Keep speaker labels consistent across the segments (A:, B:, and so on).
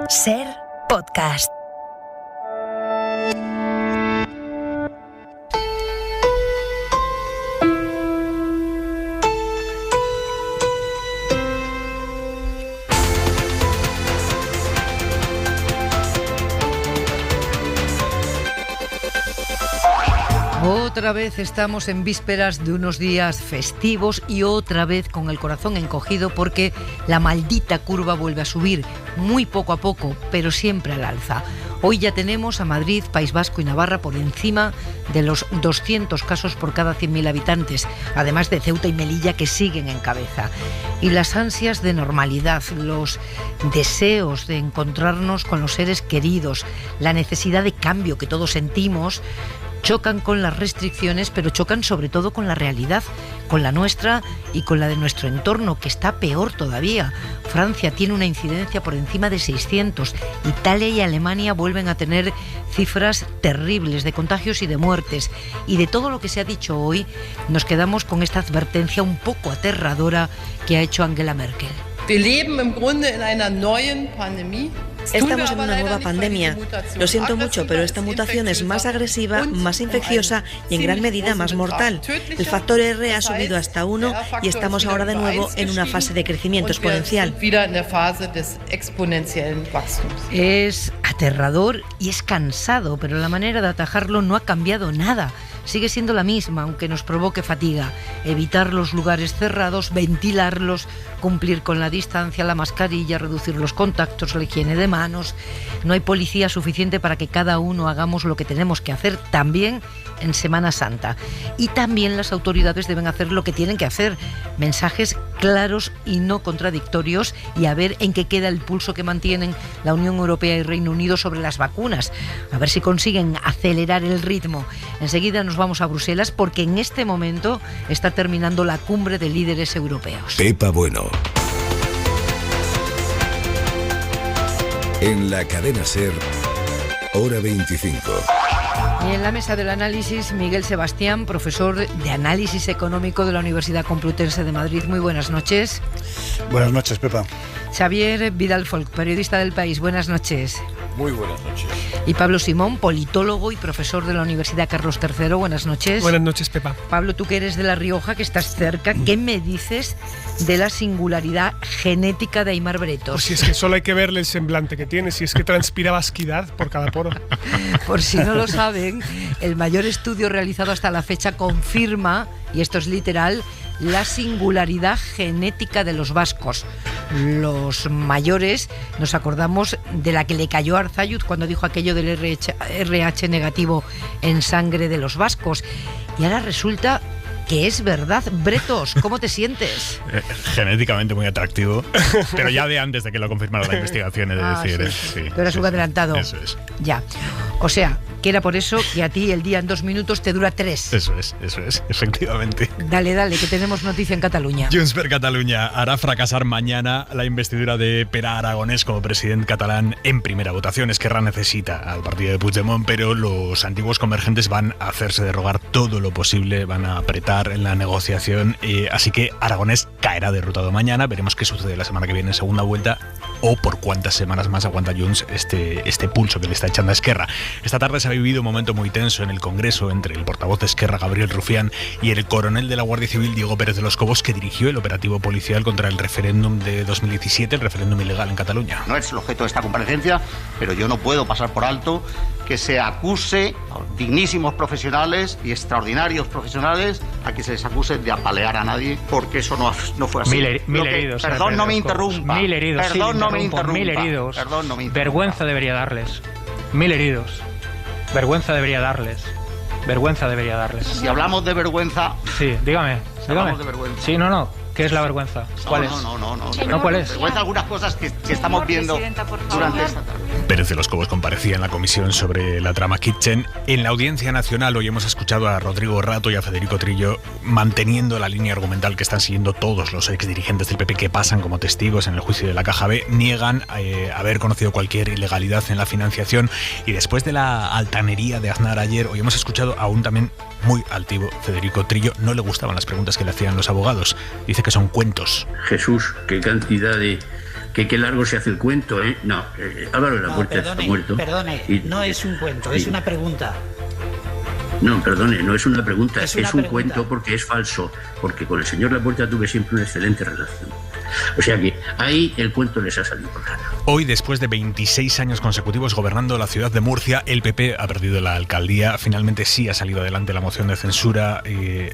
A: Ser podcast.
B: Otra vez estamos en vísperas de unos días festivos y otra vez con el corazón encogido porque la maldita curva vuelve a subir, muy poco a poco, pero siempre al alza. Hoy ya tenemos a Madrid, País Vasco y Navarra por encima de los 200 casos por cada 100.000 habitantes, además de Ceuta y Melilla que siguen en cabeza. Y las ansias de normalidad, los deseos de encontrarnos con los seres queridos, la necesidad de cambio que todos sentimos, chocan con las restricciones, pero chocan sobre todo con la realidad, con la nuestra y con la de nuestro entorno, que está peor todavía. Francia tiene una incidencia por encima de 600. Italia y Alemania vuelven a tener cifras terribles de contagios y de muertes. Y de todo lo que se ha dicho hoy, nos quedamos con esta advertencia un poco aterradora que ha hecho Angela Merkel.
C: Estamos en una nueva pandemia. Lo siento mucho, pero esta mutación es más agresiva, más infecciosa y en gran medida más mortal. El factor R ha subido hasta 1 y estamos ahora de nuevo en una fase de crecimiento exponencial.
B: Es aterrador y es cansado, pero la manera de atajarlo no ha cambiado nada. Sigue siendo la misma, aunque nos provoque fatiga. Evitar los lugares cerrados, ventilarlos, cumplir con la distancia, la mascarilla, reducir los contactos, la higiene de manos. No hay policía suficiente para que cada uno hagamos lo que tenemos que hacer también en Semana Santa. Y también las autoridades deben hacer lo que tienen que hacer. Mensajes claros y no contradictorios y a ver en qué queda el pulso que mantienen la Unión Europea y Reino Unido sobre las vacunas. A ver si consiguen acelerar el ritmo. Enseguida nos vamos a Bruselas porque en este momento está terminando la cumbre de líderes europeos.
D: Pepa Bueno. En la cadena SER, hora 25.
B: Y en la mesa del análisis, Miguel Sebastián, profesor de Análisis Económico de la Universidad Complutense de Madrid. Muy buenas noches.
E: Buenas noches, Pepa.
B: Xavier Vidal Folk, periodista del País. Buenas noches.
F: Muy buenas noches.
B: Y Pablo Simón, politólogo y profesor de la Universidad Carlos III. Buenas noches.
G: Buenas noches, Pepa.
B: Pablo, tú que eres de La Rioja, que estás cerca, ¿qué me dices de la singularidad genética de Aimar Bretos?
G: Pues si es que solo hay que verle el semblante que tiene, si es que transpira vasquidad por cada poro.
B: Por si no lo saben, el mayor estudio realizado hasta la fecha confirma, y esto es literal, la singularidad genética de los vascos. Los mayores nos acordamos de la que le cayó a Arzayuz cuando dijo aquello del RH negativo en sangre de los vascos. Y ahora resulta que es verdad. Bretos, ¿cómo te sientes?
F: Genéticamente muy atractivo, pero ya de antes de que lo confirmara la investigación, he de decir.
B: Sí. Tú eras un adelantado.
F: Eso es.
B: Ya. O sea, que era por eso que a ti el día en 2 minutos te dura 3.
F: Eso es, efectivamente.
B: Dale, que tenemos noticia en Cataluña.
F: Junts per Catalunya hará fracasar mañana la investidura de Pere Aragonès como presidente catalán en primera votación. Esquerra necesita al partido de Puigdemont, pero los antiguos convergentes van a hacerse de rogar todo lo posible, van a apretar en la negociación, así que Aragonès caerá derrotado mañana. Veremos qué sucede la semana que viene en segunda vuelta o por cuántas semanas más aguanta Junts este pulso que le está echando a Esquerra. Esta tarde se ha vivido un momento muy tenso en el Congreso entre el portavoz de Esquerra, Gabriel Rufián, y el coronel de la Guardia Civil, Diego Pérez de los Cobos, que dirigió el operativo policial contra el referéndum de 2017, el referéndum ilegal en Cataluña.
H: No es el objeto de esta comparecencia, pero yo no puedo pasar por alto que se acuse a dignísimos profesionales y extraordinarios profesionales a que se les acuse de apalear a nadie, porque eso no fue así.
I: Mil heridos.
H: Perdón, no me interrumpa.
I: 1000 heridos.
H: Perdón, no me interrumpa.
I: 1000 heridos.
H: Perdón, no me interrumpa.
I: Vergüenza debería darles. 1000 heridos. Vergüenza debería darles. Vergüenza debería darles.
H: Si hablamos de vergüenza...
I: Sí, dígame.
H: Hablamos de vergüenza.
I: Sí, no. ¿Qué es la vergüenza? ¿Cuál es?
H: No,
I: ¿cuál es?
H: Vergüenza algunas cosas que estamos viendo durante esta tarde.
F: Pérez de los Cobos comparecía en la comisión sobre la trama Kitchen. En la Audiencia Nacional hoy hemos escuchado a Rodrigo Rato y a Federico Trillo manteniendo la línea argumental que están siguiendo todos los exdirigentes del PP que pasan como testigos en el juicio de la Caja B. Niegan haber conocido cualquier ilegalidad en la financiación, y después de la altanería de Aznar ayer, hoy hemos escuchado a un también muy altivo Federico Trillo. No le gustaban las preguntas que le hacían los abogados. Dice que son cuentos.
J: Jesús, qué cantidad de qué largo se hace el cuento, ¿eh? No, Álvaro de la Puerta está muerto.
K: Perdone, no es un cuento, es una pregunta.
J: No, perdone, no es una pregunta, es un
K: pregunta.
J: cuento porque es falso, porque con el señor Laporta tuve siempre una excelente relación. O sea que ahí el cuento les ha salido por rana.
F: Hoy, después de 26 años consecutivos gobernando la ciudad de Murcia, el PP ha perdido la alcaldía. Finalmente sí ha salido adelante la moción de censura,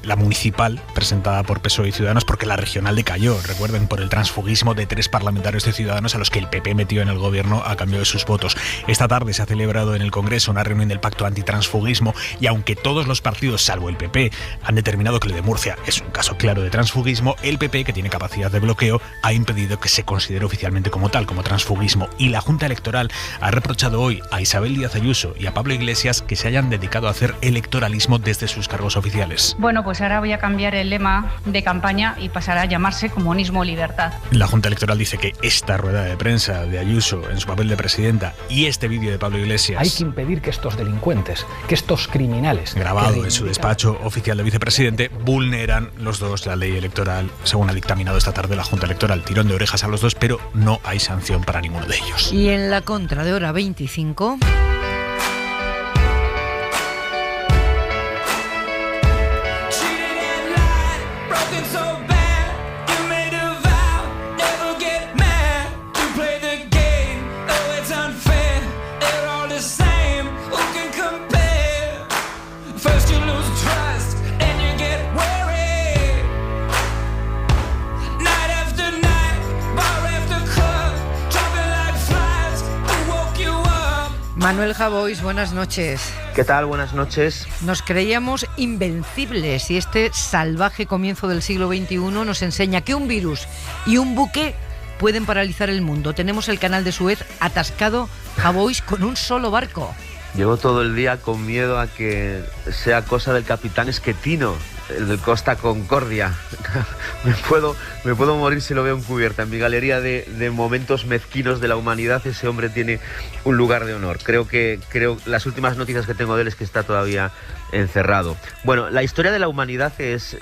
F: la municipal, presentada por PSOE y Ciudadanos, porque la regional decayó, recuerden, por el transfugismo de 3 parlamentarios de Ciudadanos a los que el PP metió en el gobierno a cambio de sus votos. Esta tarde se ha celebrado en el Congreso una reunión del Pacto Antitransfugismo y aunque todos los partidos, salvo el PP, han determinado que lo de Murcia es un caso claro de transfugismo, el PP, que tiene capacidad de bloqueo, ha impedido que se considere oficialmente como tal, como transfugismo. Y la Junta Electoral ha reprochado hoy a Isabel Díaz Ayuso y a Pablo Iglesias que se hayan dedicado a hacer electoralismo desde sus cargos oficiales.
L: Bueno, pues ahora voy a cambiar el lema de campaña y pasará a llamarse Comunismo Libertad.
F: La Junta Electoral dice que esta rueda de prensa de Ayuso en su papel de presidenta y este vídeo de Pablo Iglesias...
M: Hay que impedir que estos delincuentes, que estos criminales...
F: grabado en su despacho oficial de vicepresidente, vulneran los dos la ley electoral, según ha dictaminado esta tarde la Junta Electoral. Tirón de orejas a los dos, pero no hay sanción para ninguno de ellos.
B: Y en la contra de hora 25... Manuel Javois, buenas noches.
N: ¿Qué tal? Buenas noches.
B: Nos creíamos invencibles y este salvaje comienzo del siglo XXI nos enseña que un virus y un buque pueden paralizar el mundo. Tenemos el canal de Suez atascado, Javois, con un solo barco.
N: Llevo todo el día con miedo a que sea cosa del capitán Schettino, el del Costa Concordia. me puedo morir si lo veo en cubierta. En mi galería de momentos mezquinos de la humanidad, ese hombre tiene un lugar de honor. Creo las últimas noticias que tengo de él es que está todavía encerrado. Bueno, la historia de la humanidad es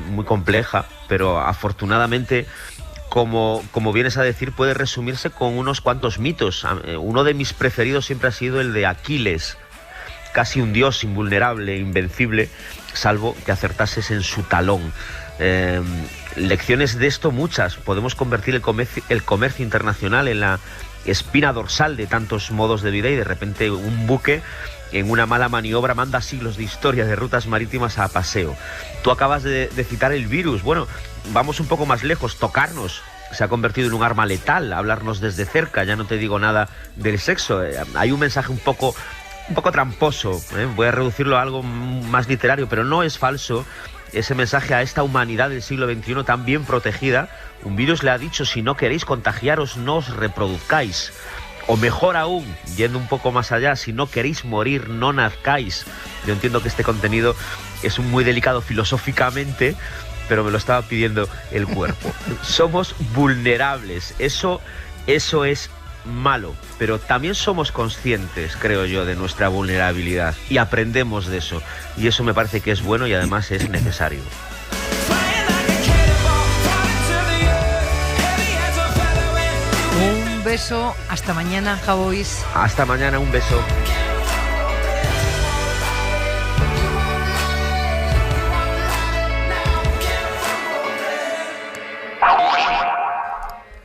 N: muy compleja, pero afortunadamente, como vienes a decir, puede resumirse con unos cuantos mitos. Uno de mis preferidos siempre ha sido el de Aquiles, casi un dios invulnerable, invencible, salvo que acertases en su talón. Lecciones de esto muchas. Podemos convertir el comercio internacional en la espina dorsal de tantos modos de vida y de repente un buque en una mala maniobra manda siglos de historia de rutas marítimas a paseo. Tú acabas de citar el virus. Bueno, vamos un poco más lejos. Tocarnos se ha convertido en un arma letal. Hablarnos desde cerca, ya no te digo nada del sexo. Hay un mensaje un poco tramposo, voy a reducirlo a algo más literario, pero no es falso ese mensaje a esta humanidad del siglo XXI tan bien protegida. Un virus le ha dicho: si no queréis contagiaros, no os reproduzcáis. O mejor aún, yendo un poco más allá, si no queréis morir, no nazcáis. Yo entiendo que este contenido es muy delicado filosóficamente, pero me lo estaba pidiendo el cuerpo. Somos vulnerables, eso es malo, pero también somos conscientes, creo yo, de nuestra vulnerabilidad y aprendemos de eso, y eso me parece que es bueno y además es necesario.
B: Un beso, hasta mañana, Javois.
N: Hasta mañana, un beso.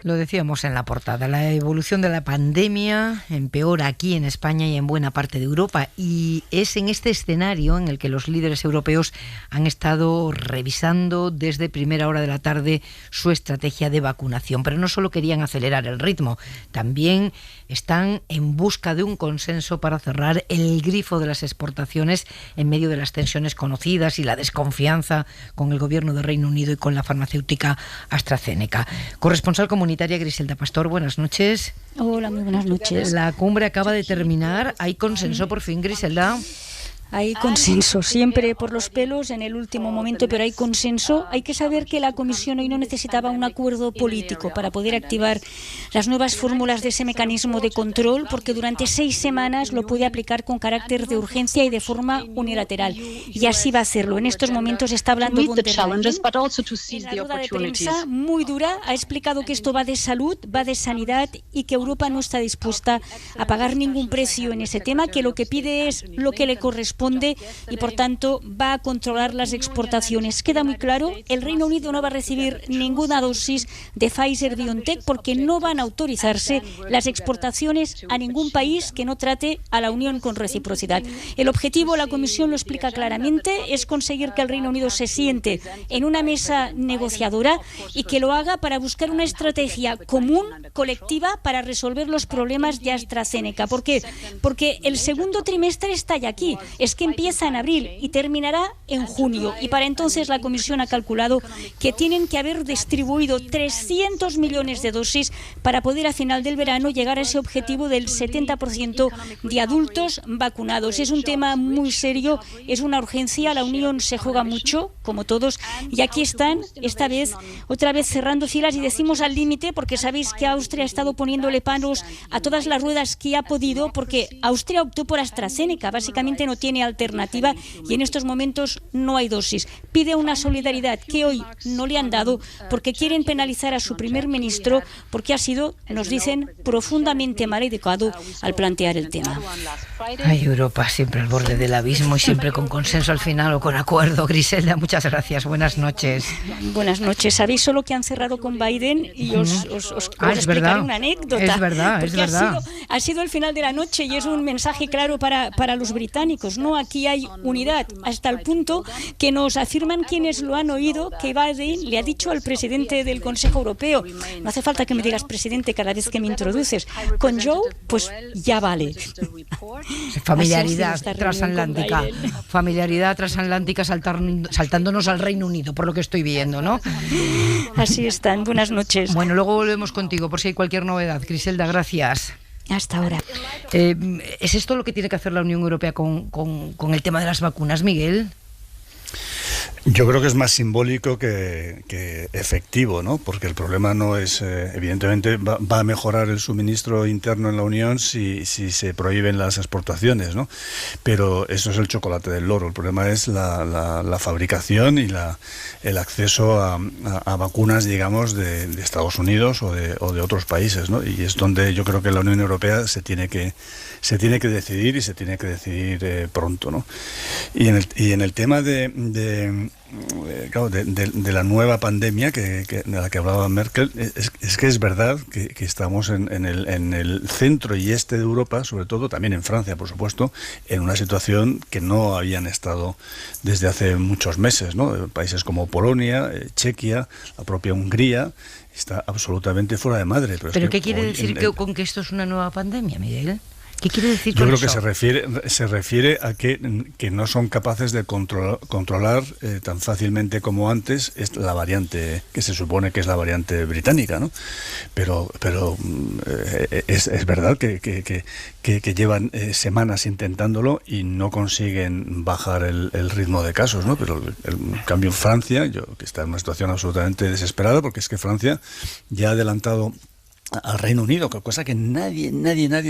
B: Lo decíamos en la portada, la evolución de la pandemia empeora aquí en España y en buena parte de Europa, y es en este escenario en el que los líderes europeos han estado revisando desde primera hora de la tarde su estrategia de vacunación. Pero no solo querían acelerar el ritmo, también están en busca de un consenso para cerrar el grifo de las exportaciones en medio de las tensiones conocidas y la desconfianza con el gobierno de Reino Unido y con la farmacéutica AstraZeneca. Corresponsal comunitaria Griselda Pastor, buenas noches.
O: Hola, muy buenas noches.
B: La cumbre acaba de terminar. ¿Hay consenso por fin, Griselda?
O: Hay consenso, siempre por los pelos en el último momento, pero hay consenso. Hay que saber que la Comisión hoy no necesitaba un acuerdo político para poder activar las nuevas fórmulas de ese mecanismo de control, porque durante 6 semanas lo puede aplicar con carácter de urgencia y de forma unilateral. Y así va a hacerlo. En estos momentos está hablando von der Leyen. En la rueda de prensa muy dura ha explicado que esto va de salud, va de sanidad y que Europa no está dispuesta a pagar ningún precio en ese tema, que lo que pide es lo que le corresponde y por tanto va a controlar las exportaciones. Queda muy claro, el Reino Unido no va a recibir ninguna dosis de Pfizer-BioNTech porque no van a autorizarse las exportaciones a ningún país que no trate a la Unión con reciprocidad. El objetivo, la Comisión lo explica claramente, es conseguir que el Reino Unido se siente en una mesa negociadora y que lo haga para buscar una estrategia común, colectiva, para resolver los problemas de AstraZeneca. ¿Por qué? Porque el segundo trimestre está ya aquí. Es que empieza en abril y terminará en junio. Y para entonces la Comisión ha calculado que tienen que haber distribuido 300 millones de dosis para poder a final del verano llegar a ese objetivo del 70% de adultos vacunados. Es un tema muy serio, es una urgencia. La Unión se juega mucho, como todos, y aquí están, esta vez, otra vez cerrando filas, y decimos al límite porque sabéis que Austria ha estado poniéndole palos a todas las ruedas que ha podido, porque Austria optó por AstraZeneca, básicamente no tiene alternativa y en estos momentos no hay dosis. Pide una solidaridad que hoy no le han dado porque quieren penalizar a su primer ministro porque ha sido, nos dicen, profundamente mal educado al plantear el tema.
B: Ay, Europa, siempre al borde del abismo y siempre con consenso al final o con acuerdo. Griselda, muchas gracias. Buenas noches.
O: Buenas noches. Sabéis solo que han cerrado con Biden y os explicaré una anécdota.
B: Es verdad.
O: Ha sido el final de la noche y es un mensaje claro para los británicos. No, aquí hay unidad, hasta el punto que nos afirman quienes lo han oído que Biden le ha dicho al presidente del Consejo Europeo: no hace falta que me digas presidente cada vez que me introduces. Con Joe, pues ya vale.
B: Familiaridad transatlántica. Familiaridad transatlántica saltándonos al Reino Unido, por lo que estoy viendo, ¿no?
O: Así están. Buenas noches.
B: Bueno, luego volvemos contigo por si hay cualquier novedad. Griselda, gracias.
O: Hasta ahora.
B: ¿Es esto lo que tiene que hacer la Unión Europea con el tema de las vacunas, Miguel?
E: Yo creo que es más simbólico que efectivo, ¿no? Porque el problema no es, evidentemente, va a mejorar el suministro interno en la Unión si se prohíben las exportaciones, ¿no? Pero eso es el chocolate del loro. El problema es la fabricación y el acceso a vacunas, digamos, de Estados Unidos o de otros países, ¿no? Y es donde yo creo que la Unión Europea se tiene que decidir y se tiene que decidir pronto, ¿no? Y en el tema de la nueva pandemia de la que hablaba Merkel, es que es verdad que estamos en el centro y este de Europa, sobre todo también en Francia, por supuesto, en una situación que no habían estado desde hace muchos meses, ¿no? Países como Polonia, Chequia, la propia Hungría, está absolutamente fuera de madre.
B: ¿Pero qué quiere decir con que esto es una nueva pandemia, Miguel? ¿Qué quiere decir con eso?
E: Yo creo que se refiere a que no son capaces de controlar tan fácilmente como antes la variante que se supone que es la variante británica, ¿no? Pero es verdad que llevan semanas intentándolo y no consiguen bajar el ritmo de casos, ¿no? Pero en cambio en Francia, que está en una situación absolutamente desesperada, porque es que Francia ya ha adelantado al Reino Unido, cosa que nadie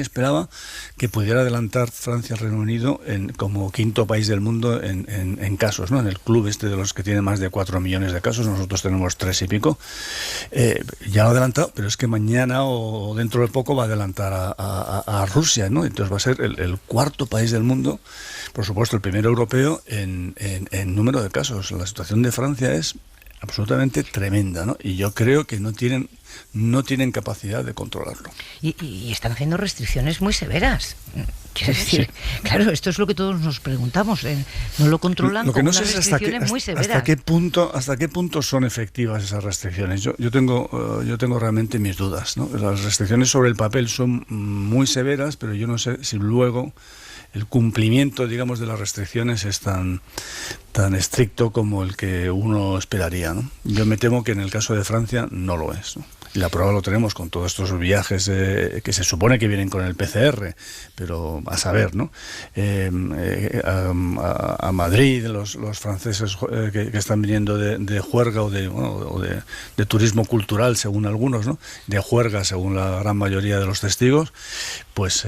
E: esperaba que pudiera adelantar Francia al Reino Unido como quinto país del mundo en casos, ¿no? En el club de los que tiene más de 4 millones de casos, nosotros tenemos 3 y pico. Ya lo ha adelantado, pero es que mañana o dentro de poco va a adelantar a Rusia, ¿no? Entonces va a ser el cuarto país del mundo, por supuesto el primero europeo en número de casos. La situación de Francia es absolutamente tremenda, ¿no? Y yo creo que no tienen capacidad de controlarlo.
B: Y están haciendo restricciones muy severas. Quiero decir, sí. Claro, esto es lo que todos nos preguntamos. No lo controlan con unas restricciones muy severas.
E: ¿Hasta qué punto son efectivas esas restricciones? Yo tengo realmente mis dudas, ¿no? Las restricciones sobre el papel son muy severas, pero yo no sé si luego el cumplimiento, digamos, de las restricciones es tan estricto como el que uno esperaría, ¿no? Yo me temo que en el caso de Francia no lo es, ¿no? Y la prueba lo tenemos con todos estos viajes que se supone que vienen con el PCR, pero a saber, ¿no? A Madrid, los franceses que están viniendo de juerga o de turismo cultural, según algunos, ¿no? De juerga, según la gran mayoría de los testigos, pues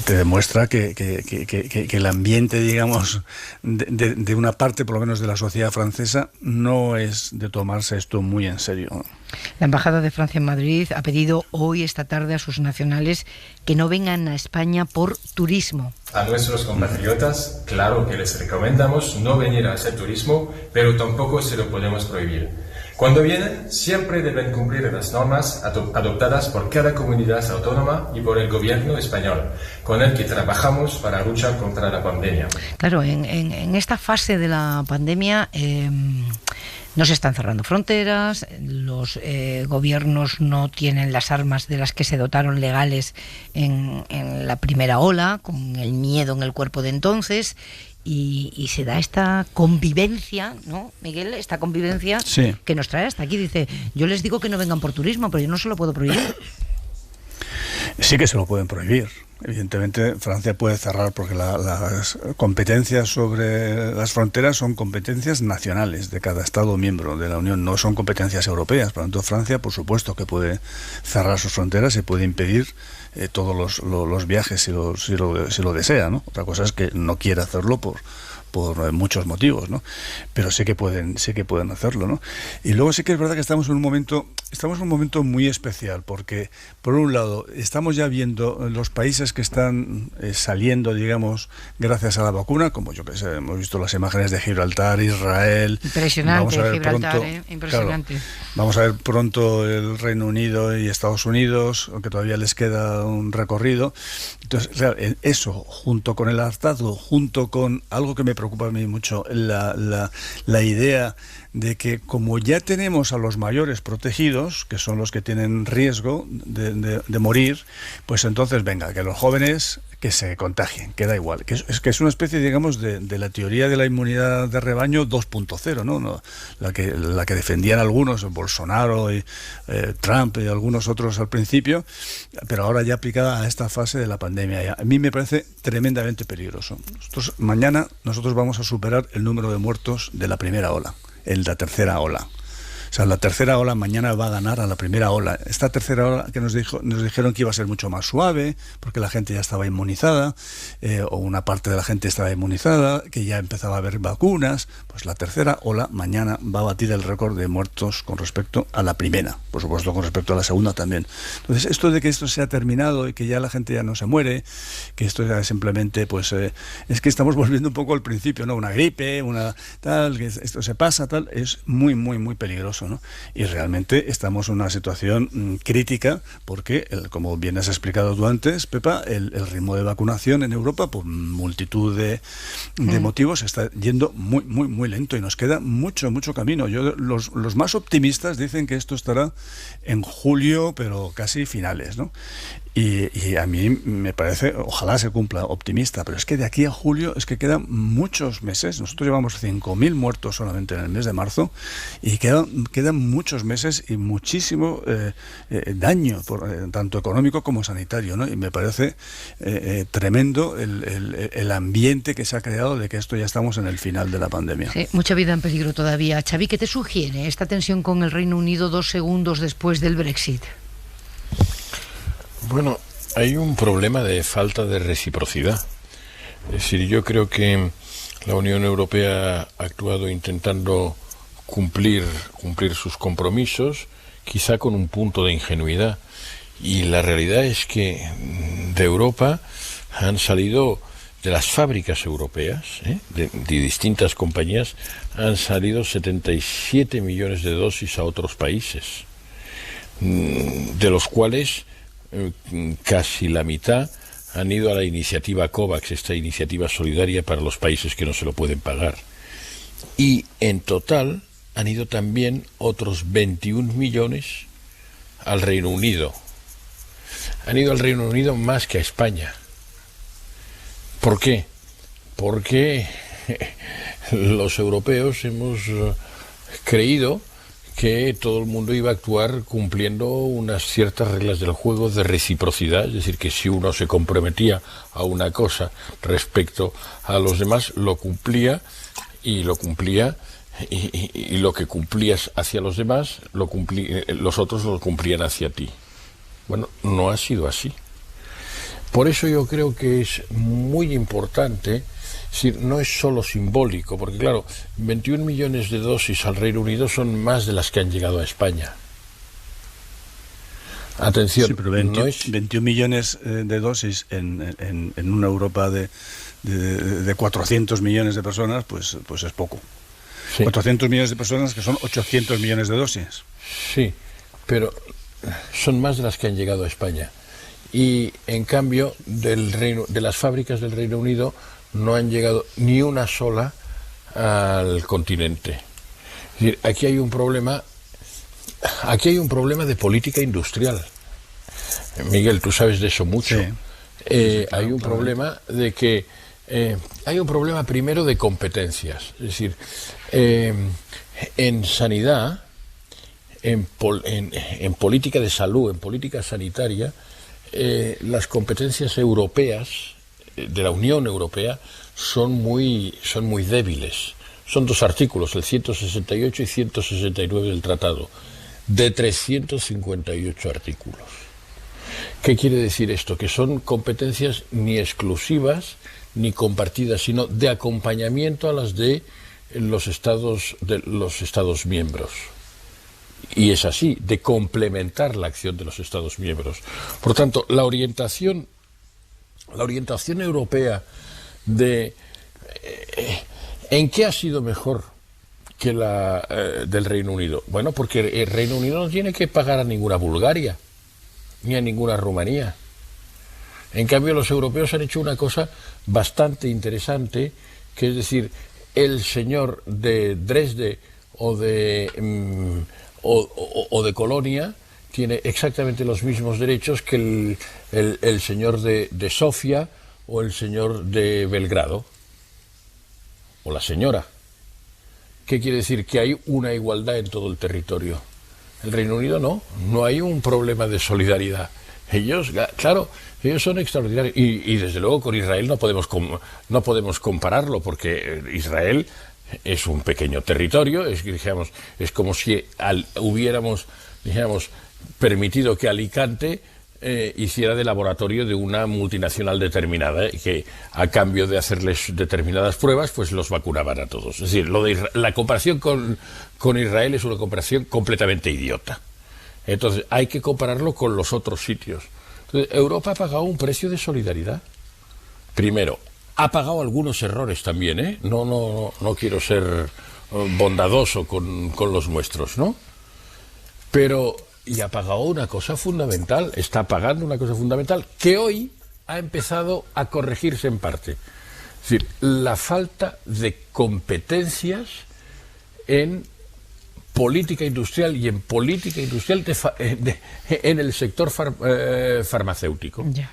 E: te demuestra que el ambiente, digamos, de una parte, por lo menos, de la sociedad francesa, no es de tomarse esto muy en serio, ¿no?
B: La Embajada de Francia en Madrid ha pedido esta tarde a sus nacionales que no vengan a España por turismo.
P: A nuestros compatriotas, claro que les recomendamos no venir a hacer turismo, pero tampoco se lo podemos prohibir. Cuando vienen, siempre deben cumplir las normas adoptadas por cada comunidad autónoma y por el gobierno español, con el que trabajamos para luchar contra la pandemia.
B: Claro, en esta fase de la pandemia no se están cerrando fronteras, los gobiernos no tienen las armas de las que se dotaron legales en la primera ola, con el miedo en el cuerpo de entonces. Y se da esta convivencia, ¿no, Miguel? Esta convivencia
E: sí,
B: que nos trae hasta aquí. Dice, yo les digo que no vengan por turismo, pero yo no se lo puedo prohibir.
E: Sí que se lo pueden prohibir. Evidentemente, Francia puede cerrar porque las competencias sobre las fronteras son competencias nacionales de cada Estado miembro de la Unión, no son competencias europeas. Por lo tanto, Francia, por supuesto, que puede cerrar sus fronteras y puede impedir todos los viajes si lo desea, ¿no? Otra cosa es que no quiera hacerlo por muchos motivos, ¿no? Pero sí que pueden hacerlo, ¿no? Y luego sí que es verdad que estamos en un momento muy especial, porque por un lado estamos ya viendo los países que están saliendo, digamos, gracias a la vacuna, como yo que sé, hemos visto las imágenes de Gibraltar, Israel.
B: Impresionante Gibraltar, impresionante.
E: Claro, vamos a ver pronto el Reino Unido y Estados Unidos, aunque todavía les queda un recorrido. Entonces, claro, eso, junto con el hartazgo, junto con algo que me preocupa a mí mucho, la idea de que como ya tenemos a los mayores protegidos, que son los que tienen riesgo de morir, pues entonces venga, que los jóvenes que se contagien, que da igual, que es una especie, digamos, de la teoría de la inmunidad de rebaño 2.0, ¿no? La que defendían algunos, Bolsonaro y Trump y algunos otros al principio, pero ahora ya aplicada a esta fase de la pandemia. A mí me parece tremendamente peligroso. Mañana nosotros vamos a superar el número de muertos de la primera ola, la tercera ola. O sea, la tercera ola mañana va a ganar a la primera ola. Esta tercera ola que nos dijeron que iba a ser mucho más suave, porque la gente ya estaba inmunizada, o una parte de la gente estaba inmunizada, que ya empezaba a haber vacunas. Pues la tercera ola mañana va a batir el récord de muertos con respecto a la primera, por supuesto con respecto a la segunda también. Entonces, esto de que esto se ha terminado y que ya la gente ya no se muere, que esto ya simplemente, pues, es que estamos volviendo un poco al principio, ¿no? Una gripe, una tal, que esto se pasa, tal, es muy, muy, muy peligroso, ¿no? Y realmente estamos en una situación crítica porque, como bien has explicado tú antes, Pepa, el ritmo de vacunación en Europa, por multitud de motivos, está yendo muy, muy, muy lento y nos queda mucho, mucho camino. Los más optimistas dicen que esto estará en julio, pero casi finales, ¿no? Y a mí me parece, ojalá se cumpla, optimista, pero es que de aquí a julio es que quedan muchos meses. Nosotros llevamos 5.000 muertos solamente en el mes de marzo y quedan muchos meses y muchísimo daño, tanto económico como sanitario, ¿no? Y me parece tremendo el ambiente que se ha creado de que esto ya estamos en el final de la pandemia.
B: Sí, mucha vida en peligro todavía. Xavi, ¿qué te sugiere esta tensión con el Reino Unido 2 segundos después del Brexit?
Q: Bueno, hay un problema de falta de reciprocidad. Es decir, yo creo que la Unión Europea ha actuado intentando cumplir sus compromisos, quizá con un punto de ingenuidad. Y la realidad es que de Europa han salido, de las fábricas europeas, de distintas compañías, han salido 77 millones de dosis a otros países, de los cuales casi la mitad han ido a la iniciativa COVAX, esta iniciativa solidaria para los países que no se lo pueden pagar. Y en total han ido también otros 21 millones al Reino Unido. Han ido al Reino Unido más que a España. ¿Por qué? Porque los europeos hemos creído que todo el mundo iba a actuar cumpliendo unas ciertas reglas del juego de reciprocidad, es decir, que si uno se comprometía a una cosa respecto a los demás, lo cumplía, y lo que cumplías hacia los demás, los otros lo cumplían hacia ti. Bueno, no ha sido así. Por eso yo creo que es muy importante. Es decir, no es solo simbólico, porque claro, 21 millones de dosis al Reino Unido son más de las que han llegado a España. Atención,
E: sí, pero 21 millones de dosis en una Europa de 400 millones de personas, pues es poco. Sí. 400 millones de personas que son 800 millones de dosis.
Q: Sí, pero son más de las que han llegado a España. Y en cambio, de las fábricas del Reino Unido no han llegado ni una sola al continente. Es decir, aquí hay un problema de política industrial. Miguel, tú sabes de eso mucho. Sí. Hay un problema de que hay un problema primero de competencias. Es decir, en sanidad, en política de salud, en política sanitaria, las competencias europeas de la Unión Europea son muy débiles. Son 2 artículos, el 168 y 169 del tratado, de 358 artículos. ¿Qué quiere decir esto? Que son competencias ni exclusivas ni compartidas, sino de acompañamiento a las de los Estados miembros. Y es así, de complementar la acción de los Estados miembros. Por tanto, la orientación europea de ¿en qué ha sido mejor que la del Reino Unido? Bueno, porque el Reino Unido no tiene que pagar a ninguna Bulgaria ni a ninguna Rumanía. En cambio, los europeos han hecho una cosa bastante interesante, que es decir, el señor de Dresde o de Colonia tiene exactamente los mismos derechos que el señor de Sofía o el señor de Belgrado, o la señora. ¿Qué quiere decir? Que hay una igualdad en todo el territorio. El Reino Unido no hay un problema de solidaridad. Ellos, claro, ellos son extraordinarios. Y desde luego con Israel no podemos compararlo, porque Israel es un pequeño territorio, es como si hubiéramos, permitido que Alicante hiciera de laboratorio de una multinacional determinada, y que a cambio de hacerles determinadas pruebas, pues los vacunaban a todos. Es decir, la comparación con Israel es una comparación completamente idiota. Entonces, hay que compararlo con los otros sitios. Entonces, Europa ha pagado un precio de solidaridad. Primero, ha pagado algunos errores también, ¿eh? No quiero ser bondadoso con los nuestros, ¿no? Pero, y ha pagado una cosa fundamental, está pagando una cosa fundamental, que hoy ha empezado a corregirse en parte. Es decir, la falta de competencias en política industrial y en política industrial en el sector farmacéutico. Yeah.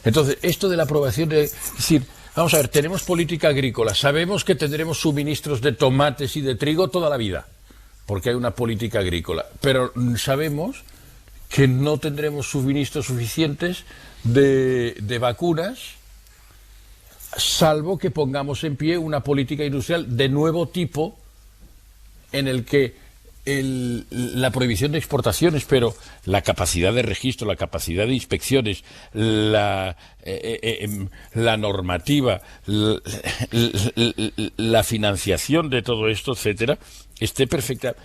Q: Entonces, esto de la aprobación es decir, vamos a ver, tenemos política agrícola, sabemos que tendremos suministros de tomates y de trigo toda la vida, porque hay una política agrícola, pero sabemos que no tendremos suministros suficientes de vacunas, salvo que pongamos en pie una política industrial de nuevo tipo, en el que la prohibición de exportaciones, pero la capacidad de registro, la capacidad de inspecciones, la normativa, la financiación de todo esto, etcétera, esté perfectamente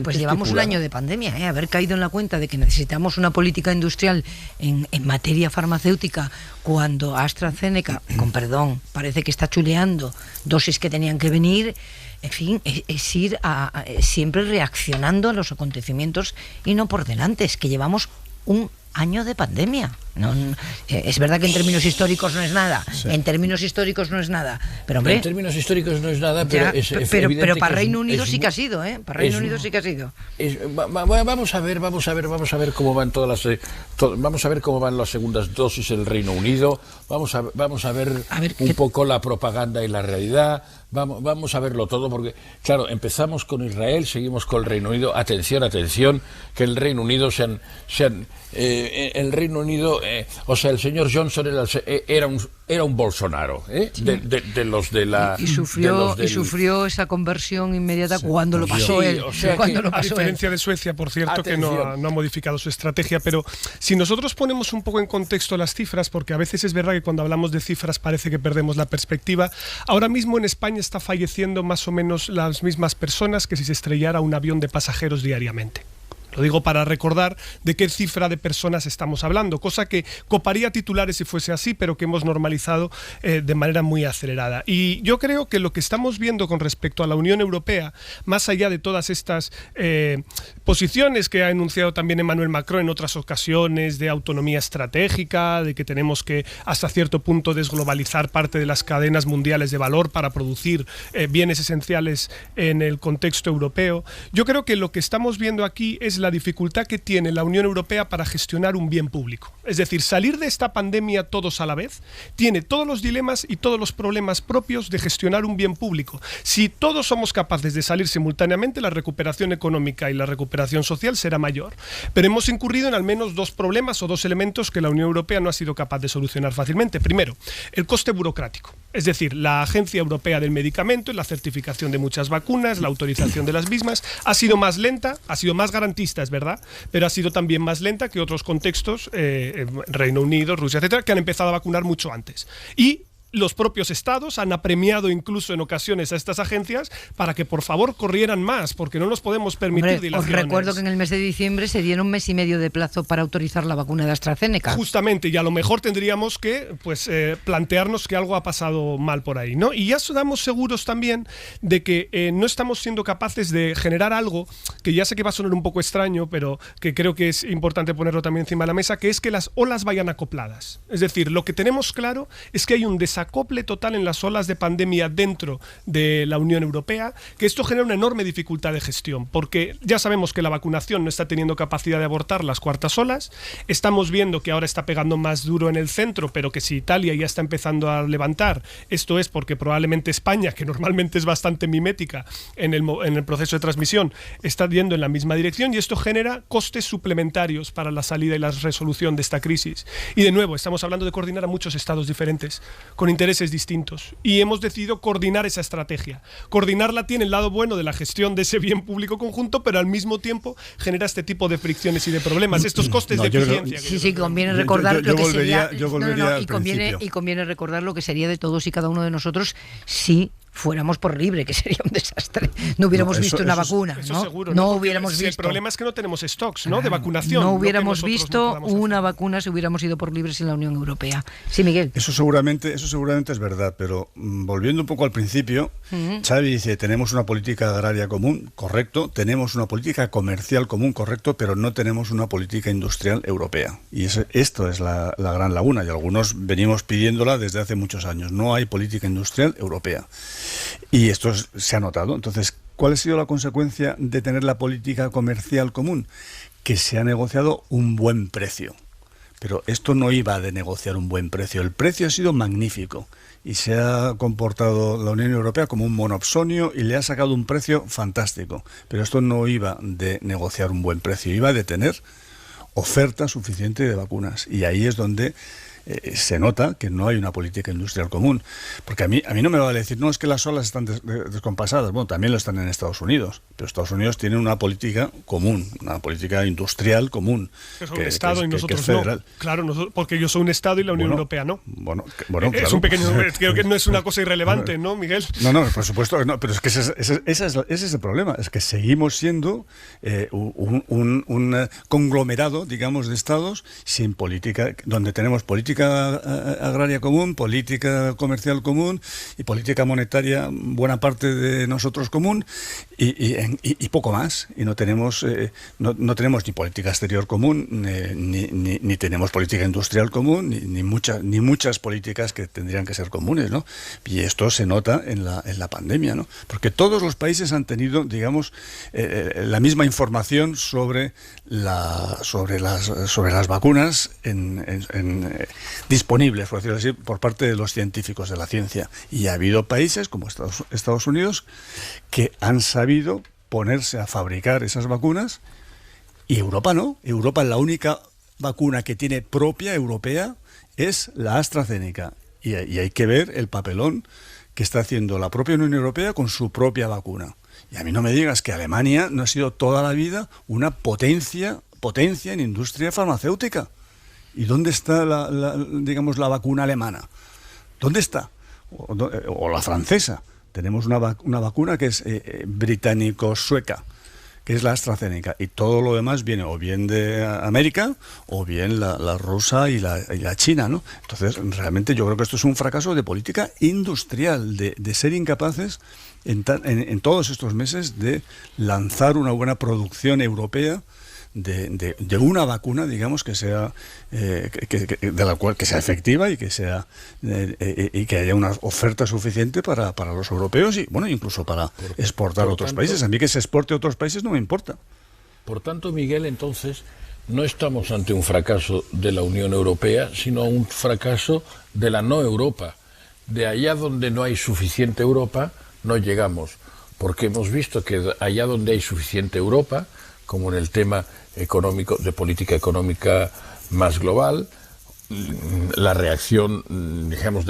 B: pues llevamos un año de pandemia, haber caído en la cuenta de que necesitamos una política industrial en materia farmacéutica, cuando AstraZeneca, con perdón, parece que está chuleando dosis que tenían que venir. En fin, es ir siempre reaccionando a los acontecimientos y no por delante. Es que llevamos un año de pandemia. Es verdad que en términos históricos no es nada, en términos históricos no es nada, pero hombre,
Q: en términos históricos no es nada, pero
B: pero para Reino Unido sí que ha sido, para Reino Unido sí que ha sido.
Q: Vamos a ver cómo van vamos a ver cómo van las segundas dosis en el Reino Unido, vamos a ver un poco la propaganda y la realidad. Vamos a verlo todo, porque, claro, empezamos con Israel, seguimos con el Reino Unido. Atención, que el Reino Unido el Reino Unido, el señor Johnson era un Bolsonaro, de los de la...
B: Y sufrió esa conversión inmediata cuando lo pasó él.
G: A diferencia de Suecia, por cierto, que no ha modificado su estrategia, pero si nosotros ponemos un poco en contexto las cifras, porque a veces es verdad que cuando hablamos de cifras parece que perdemos la perspectiva, ahora mismo en España está falleciendo más o menos las mismas personas que si se estrellara un avión de pasajeros diariamente. Lo digo para recordar de qué cifra de personas estamos hablando, cosa que coparía titulares si fuese así, pero que hemos normalizado de manera muy acelerada. Y yo creo que lo que estamos viendo con respecto a la Unión Europea, más allá de todas estas posiciones que ha enunciado también Emmanuel Macron en otras ocasiones, de autonomía estratégica, de que tenemos que hasta cierto punto desglobalizar parte de las cadenas mundiales de valor para producir bienes esenciales en el contexto europeo, yo creo que lo que estamos viendo aquí es la dificultad que tiene la Unión Europea para gestionar un bien público. Es decir, salir de esta pandemia todos a la vez tiene todos los dilemas y todos los problemas propios de gestionar un bien público. Si todos somos capaces de salir simultáneamente, la recuperación económica y la recuperación social será mayor. Pero hemos incurrido en al menos dos problemas o dos elementos que la Unión Europea no ha sido capaz de solucionar fácilmente. Primero, el coste burocrático. Es decir, la Agencia Europea del Medicamento, la certificación de muchas vacunas, la autorización de las mismas, ha sido más lenta, ha sido más garantista, es verdad, pero ha sido también más lenta que otros contextos, Reino Unido, Rusia, etcétera, que han empezado a vacunar mucho antes. Y los propios estados han apremiado incluso en ocasiones a estas agencias para que por favor corrieran más, porque no nos podemos permitir dilaciones.
B: Os recuerdo que en el mes de diciembre se dieron 1 mes y medio de plazo para autorizar la vacuna de AstraZeneca.
G: Justamente, y a lo mejor tendríamos que plantearnos que algo ha pasado mal por ahí, ¿no? Y ya estamos seguros también de que no estamos siendo capaces de generar algo que ya sé que va a sonar un poco extraño, pero que creo que es importante ponerlo también encima de la mesa, que es que las olas vayan acopladas. Es decir, lo que tenemos claro es que hay un desacople total en las olas de pandemia dentro de la Unión Europea, que esto genera una enorme dificultad de gestión, porque ya sabemos que la vacunación no está teniendo capacidad de abortar las cuartas olas, estamos viendo que ahora está pegando más duro en el centro, pero que si Italia ya está empezando a levantar, esto es porque probablemente España, que normalmente es bastante mimética en el proceso de transmisión, está yendo en la misma dirección, y esto genera costes suplementarios para la salida y la resolución de esta crisis. Y de nuevo, estamos hablando de coordinar a muchos estados diferentes, con intereses distintos, y hemos decidido coordinar esa estrategia. Coordinarla tiene el lado bueno de la gestión de ese bien público conjunto, pero al mismo tiempo genera este tipo de fricciones y de problemas, estos costes de eficiencia.
B: Sí, conviene recordar lo que sería...
E: Y
B: conviene recordar lo que sería de todos y cada uno de nosotros si fuéramos por libre, que sería un desastre. No hubiéramos visto una vacuna, ¿no?
G: Seguro,
B: no hubiéramos visto.
G: El problema es que no tenemos stocks, ¿no? De vacunación.
B: No hubiéramos visto una vacuna si hubiéramos ido por libres en la Unión Europea. Sí, Miguel.
E: Eso seguramente es verdad, pero volviendo un poco al principio, Xavi dice, tenemos una política agraria común, correcto, tenemos una política comercial común, correcto, pero no tenemos una política industrial europea. Y esto es la gran laguna, y algunos venimos pidiéndola desde hace muchos años. No hay política industrial europea. Y esto se ha notado. Entonces, ¿cuál ha sido la consecuencia de tener la política comercial común? Que se ha negociado un buen precio. Pero esto no iba de negociar un buen precio. El precio ha sido magnífico y se ha comportado la Unión Europea como un monopsonio y le ha sacado un precio fantástico. Pero esto no iba de negociar un buen precio, iba de tener oferta suficiente de vacunas. Y ahí es donde se nota que no hay una política industrial común, porque a mí no me vale decir, no, es que las olas están descompasadas. Bueno, también lo están en Estados Unidos, pero Estados Unidos tiene una política común, una política industrial común,
G: que es un Estado y nosotros que es federal. No. Claro, porque yo soy un Estado y la Unión Europea no.
E: Bueno,
G: claro. Es un pequeño, creo que no es una cosa irrelevante, ¿no, Miguel?
E: No, por supuesto que no, pero es que ese es el problema, es que seguimos siendo un conglomerado, digamos, de Estados sin política, donde tenemos política política agraria común, política comercial común y política monetaria, buena parte de nosotros común, y poco más. Y no tenemos ni política exterior común, ni tenemos política industrial común, ni muchas políticas que tendrían que ser comunes, ¿no? Y esto se nota en la pandemia, ¿no? Porque todos los países han tenido, digamos, la misma información sobre las vacunas disponibles, por decirlo así, por parte de los científicos de la ciencia. Y ha habido países como Estados Unidos que han sabido ponerse a fabricar esas vacunas, y Europa no. Europa, la única vacuna que tiene propia europea es la AstraZeneca, y hay que ver el papelón que está haciendo la propia Unión Europea con su propia vacuna. Y a mí no me digas que Alemania no ha sido toda la vida una potencia en industria farmacéutica. ¿Y dónde está la vacuna alemana? ¿Dónde está? O la francesa. Tenemos una vacuna que es británico-sueca, que es la AstraZeneca, y todo lo demás viene o bien de América o bien la rusa y la china, ¿no? Entonces, realmente yo creo que esto es un fracaso de política industrial, de ser incapaces en todos estos meses de lanzar una buena producción europea de una vacuna, digamos, que sea de la cual que sea efectiva y que sea y que haya una oferta suficiente para los europeos y, bueno, incluso para exportar a otros países. A mí que se exporte a otros países no me importa.
Q: Por tanto, Miguel, entonces no estamos ante un fracaso de la Unión Europea, sino un fracaso de la no Europa. De allá donde no hay suficiente Europa, no llegamos, porque hemos visto que allá donde hay suficiente Europa, como en el tema económico, de política económica más global, la reacción, digamos,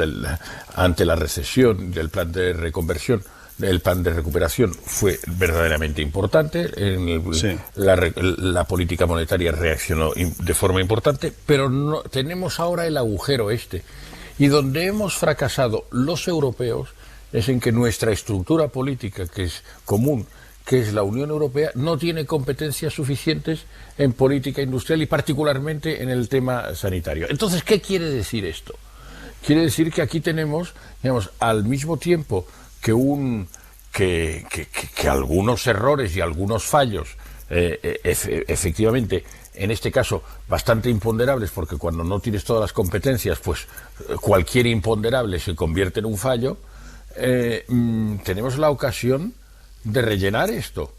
Q: ante la recesión del plan de reconversión, el plan de recuperación fue verdaderamente importante. La política monetaria reaccionó de forma importante, pero no, tenemos ahora el agujero y donde hemos fracasado los europeos es en que nuestra estructura política, que es común, que es la Unión Europea, no tiene competencias suficientes en política industrial y particularmente en el tema sanitario. Entonces, ¿qué quiere decir esto? Quiere decir que aquí tenemos, digamos, al mismo tiempo que algunos errores y algunos fallos, efectivamente, en este caso, bastante imponderables, porque cuando no tienes todas las competencias, pues cualquier imponderable se convierte en un fallo. Tenemos la ocasión de rellenar esto.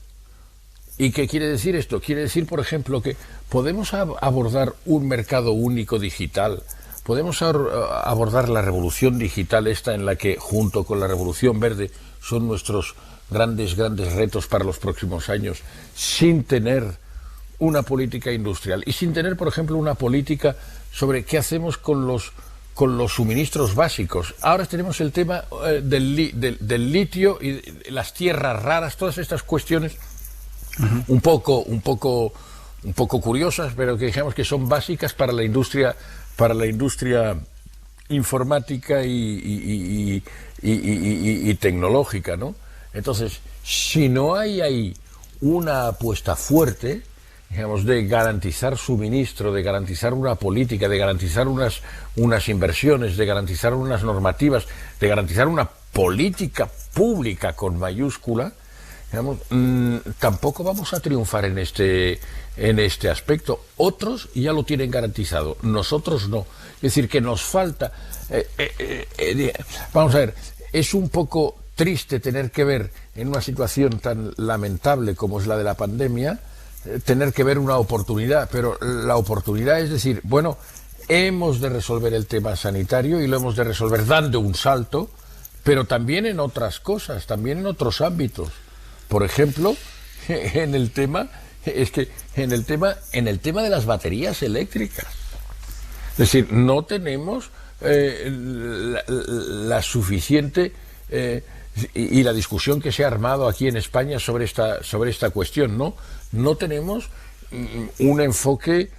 Q: ¿Y qué quiere decir esto? Quiere decir, por ejemplo, que podemos abordar un mercado único digital, podemos abordar la revolución digital en la que, junto con la revolución verde, son nuestros grandes retos para los próximos años, sin tener una política industrial y sin tener, por ejemplo, una política sobre qué hacemos con los suministros básicos. Ahora tenemos el tema del litio y las tierras raras, todas estas cuestiones un poco curiosas, pero que digamos que son básicas para la industria informática y tecnológica, ¿no? Entonces, si no hay ahí una apuesta fuerte, digamos, de garantizar suministro, de garantizar una política, de garantizar unas inversiones, de garantizar unas normativas, de garantizar una política pública con mayúscula, digamos, tampoco vamos a triunfar en este aspecto. Otros ya lo tienen garantizado, nosotros no. Es decir, que nos falta... vamos a ver, es un poco triste tener que ver en una situación tan lamentable como es la de la pandemia, tener que ver una oportunidad, pero la oportunidad es decir, bueno, hemos de resolver el tema sanitario y lo hemos de resolver dando un salto, pero también en otras cosas, también en otros ámbitos. Por ejemplo, en el tema de las baterías eléctricas. Es decir, no tenemos la suficiente y la discusión que se ha armado aquí en España sobre esta cuestión, no tenemos un enfoque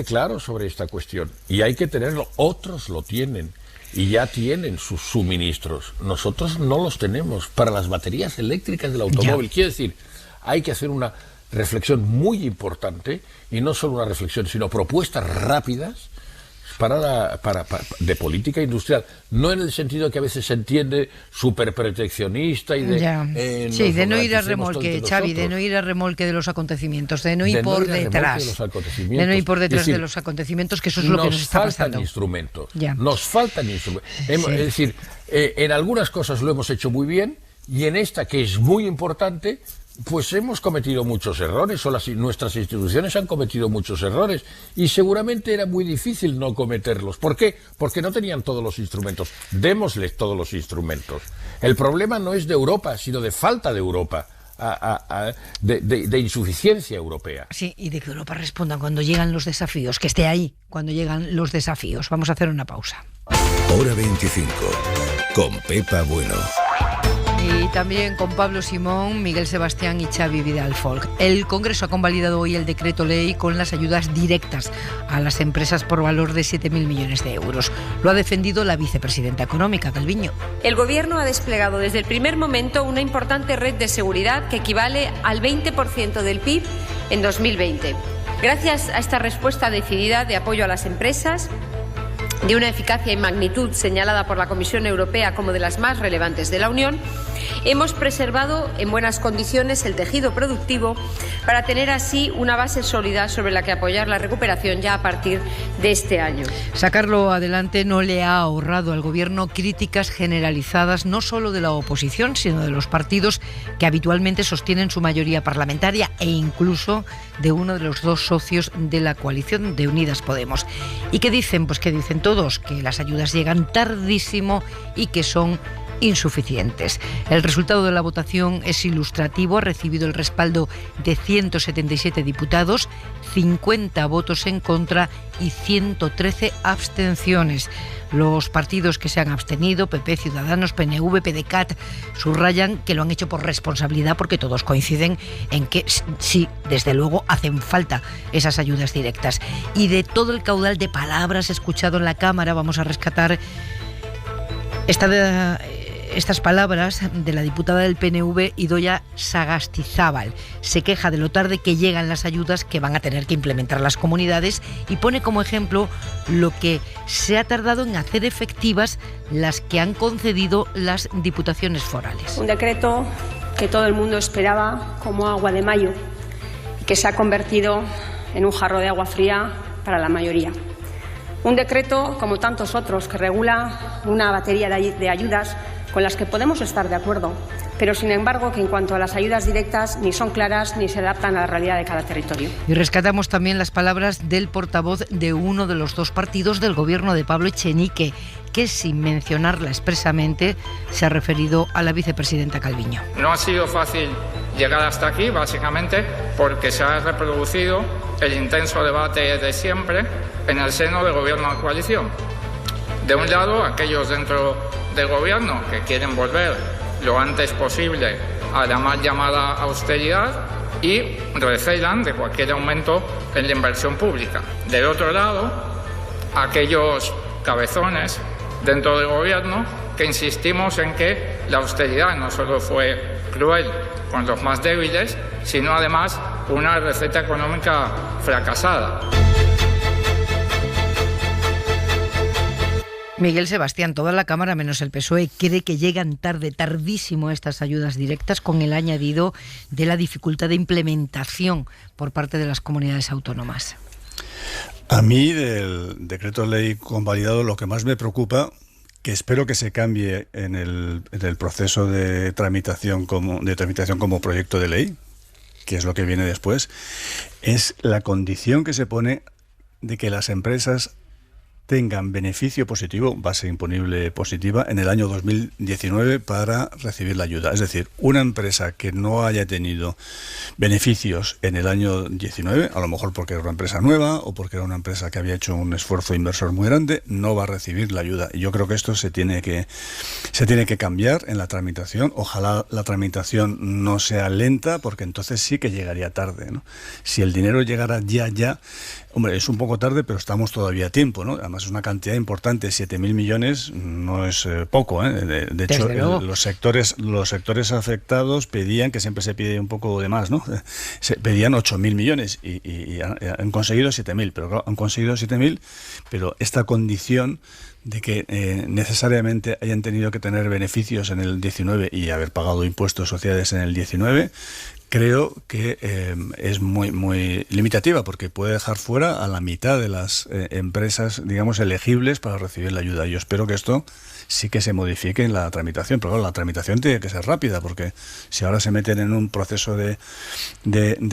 Q: claro sobre esta cuestión, y hay que tenerlo. Otros lo tienen y ya tienen sus suministros, nosotros no los tenemos para las baterías eléctricas del automóvil. Quiero decir, hay que hacer una reflexión muy importante, y no solo una reflexión, sino propuestas rápidas de política industrial, no en el sentido que a veces se entiende superproteccionista y de
B: sí, de no ir a remolque, Xavi, de no ir a remolque de los acontecimientos, de no ir por detrás, de no ir por detrás de los acontecimientos, que eso es lo que nos está pasando.
Q: Nos faltan instrumentos. Es decir, en algunas cosas lo hemos hecho muy bien y en esta, que es muy importante, pues hemos cometido muchos errores, o nuestras instituciones han cometido muchos errores, y seguramente era muy difícil no cometerlos. ¿Por qué? Porque no tenían todos los instrumentos. Démosles todos los instrumentos. El problema no es de Europa, sino de falta de Europa, de insuficiencia europea.
B: Sí, y de que Europa responda cuando llegan los desafíos, que esté ahí cuando llegan los desafíos. Vamos a hacer una pausa.
D: Hora 25, con Pepa Bueno.
B: Y también con Pablo Simón, Miguel Sebastián y Xavi Vidal Folk. El Congreso ha convalidado hoy el decreto ley con las ayudas directas a las empresas por valor de 7.000 millones de euros. Lo ha defendido la vicepresidenta económica, Calviño.
R: El Gobierno ha desplegado desde el primer momento una importante red de seguridad que equivale al 20% del PIB en 2020. Gracias a esta respuesta decidida de apoyo a las empresas, de una eficacia y magnitud señalada por la Comisión Europea como de las más relevantes de la Unión, hemos preservado en buenas condiciones el tejido productivo para tener así una base sólida sobre la que apoyar la recuperación ya a partir de este año.
B: Sacarlo adelante no le ha ahorrado al Gobierno críticas generalizadas no solo de la oposición, sino de los partidos que habitualmente sostienen su mayoría parlamentaria e incluso de uno de los dos socios de la coalición de Unidas Podemos. ¿Y qué dicen? Pues que dicen todos que las ayudas llegan tardísimo y que son insuficientes. El resultado de la votación es ilustrativo, ha recibido el respaldo de 177 diputados, 50 votos en contra y 113 abstenciones. Los partidos que se han abstenido, PP, Ciudadanos, PNV, PDeCAT, subrayan que lo han hecho por responsabilidad porque todos coinciden en que sí, desde luego, hacen falta esas ayudas directas. Y de todo el caudal de palabras escuchado en la Cámara, vamos a rescatar estas palabras de la diputada del PNV, Idoia Sagastizábal. Se queja de lo tarde que llegan las ayudas que van a tener que implementar las comunidades y pone como ejemplo lo que se ha tardado en hacer efectivas las que han concedido las diputaciones forales.
R: Un decreto que todo el mundo esperaba como agua de mayo y que se ha convertido en un jarro de agua fría para la mayoría. Un decreto, como tantos otros, que regula una batería de ayudas con las que podemos estar de acuerdo, pero sin embargo que en cuanto a las ayudas directas ni son claras ni se adaptan a la realidad de cada territorio.
B: Y rescatamos también las palabras del portavoz de uno de los dos partidos del Gobierno, de Pablo Echenique, que sin mencionarla expresamente se ha referido a la vicepresidenta Calviño.
S: No ha sido fácil llegar hasta aquí, básicamente porque se ha reproducido el intenso debate de siempre en el seno del Gobierno de coalición. De un lado, aquellos dentro del Gobierno que quieren volver lo antes posible a la mal llamada austeridad y recelan de cualquier aumento en la inversión pública. Del otro lado, aquellos cabezones dentro del Gobierno que insistimos en que la austeridad no solo fue cruel con los más débiles, sino además una receta económica fracasada.
B: Miguel Sebastián, toda la Cámara menos el PSOE cree que llegan tardísimo estas ayudas directas, con el añadido de la dificultad de implementación por parte de las comunidades autónomas.
E: A mí, del decreto ley convalidado, lo que más me preocupa, que espero que se cambie en el proceso de tramitación como proyecto de ley, que es lo que viene después, es la condición que se pone de que las empresas tengan beneficio positivo, base imponible positiva, en el año 2019 para recibir la ayuda. Es decir, una empresa que no haya tenido beneficios en el año 19, a lo mejor porque era una empresa nueva o porque era una empresa que había hecho un esfuerzo inversor muy grande, no va a recibir la ayuda. Y yo creo que esto se tiene que cambiar en la tramitación. Ojalá la tramitación no sea lenta, porque entonces sí que llegaría tarde, ¿no? Si el dinero llegara ya, hombre, es un poco tarde, pero estamos todavía a tiempo, ¿no? Además, además es una cantidad importante, 7.000 millones no es poco, ¿eh? De hecho, los sectores afectados pedían, que siempre se pide un poco de más, ¿no? Se pedían 8.000 millones y han conseguido 7.000, pero claro, han conseguido 7.000, pero esta condición de que necesariamente hayan tenido que tener beneficios en el 19 y haber pagado impuestos sociales en el 19, creo que es muy limitativa, porque puede dejar fuera a la mitad de las empresas, digamos, elegibles para recibir la ayuda. Yo espero que esto sí que se modifique en la tramitación, pero claro, la tramitación tiene que ser rápida, porque si ahora se meten en un proceso de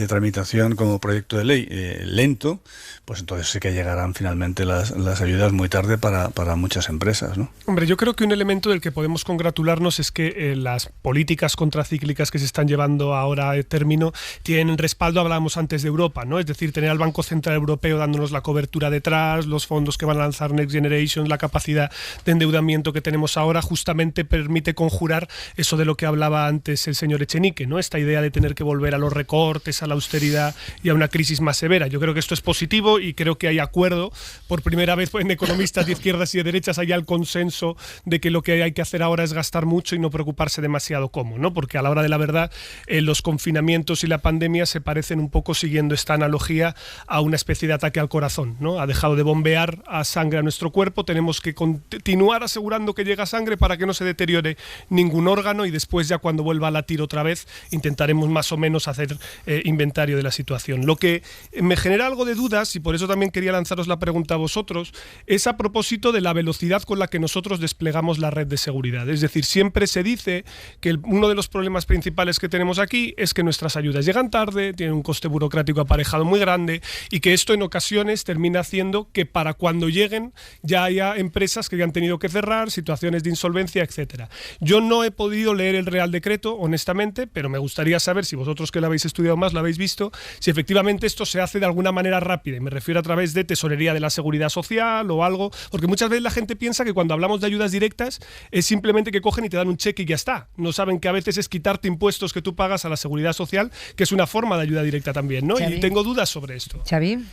E: tramitación como proyecto de ley lento, pues entonces sí que llegarán finalmente las ayudas muy tarde para muchas empresas, ¿no?
G: Hombre, yo creo que un elemento del que podemos congratularnos es que las políticas contracíclicas que se están llevando ahora a término tienen respaldo, hablábamos antes de Europa, ¿no? Es decir, tener al Banco Central Europeo dándonos la cobertura detrás, los fondos que van a lanzar Next Generation, la capacidad de endeudamiento que tenemos ahora, justamente permite conjurar eso de lo que hablaba antes el señor Echenique, ¿no? Esta idea de tener que volver a los recortes, a la austeridad y a una crisis más severa. Yo creo que esto es positivo y creo que hay acuerdo. Por primera vez en economistas de izquierdas y de derechas hay el consenso de que lo que hay que hacer ahora es gastar mucho y no preocuparse demasiado cómo, ¿no? Porque a la hora de la verdad los confinamientos y la pandemia se parecen un poco, siguiendo esta analogía, a una especie de ataque al corazón, ¿no? Ha dejado de bombear a sangre a nuestro cuerpo, tenemos que continuar asegurando que llega sangre para que no se deteriore ningún órgano, y después, ya cuando vuelva a latir otra vez, intentaremos más o menos hacer inventario de la situación. Lo que me genera algo de dudas, y por eso también quería lanzaros la pregunta a vosotros, es a propósito de la velocidad con la que nosotros desplegamos la red de seguridad. Es decir, siempre se dice que uno de los problemas principales que tenemos aquí es que nuestras ayudas llegan tarde, tienen un coste burocrático aparejado muy grande, y que esto en ocasiones termina haciendo que para cuando lleguen ya haya empresas que ya han tenido que cerrar, situaciones de insolvencia, etcétera. Yo no he podido leer el Real Decreto, honestamente, pero me gustaría saber, si vosotros que lo habéis estudiado más, lo habéis visto, si efectivamente esto se hace de alguna manera rápida, y me refiero a través de tesorería de la Seguridad Social o algo, porque muchas veces la gente piensa que cuando hablamos de ayudas directas es simplemente que cogen y te dan un cheque y ya está. No saben que a veces es quitarte impuestos que tú pagas a la Seguridad Social, que es una forma de ayuda directa también, ¿no?
B: Xavi.
G: Y tengo dudas sobre esto.
B: Xavi.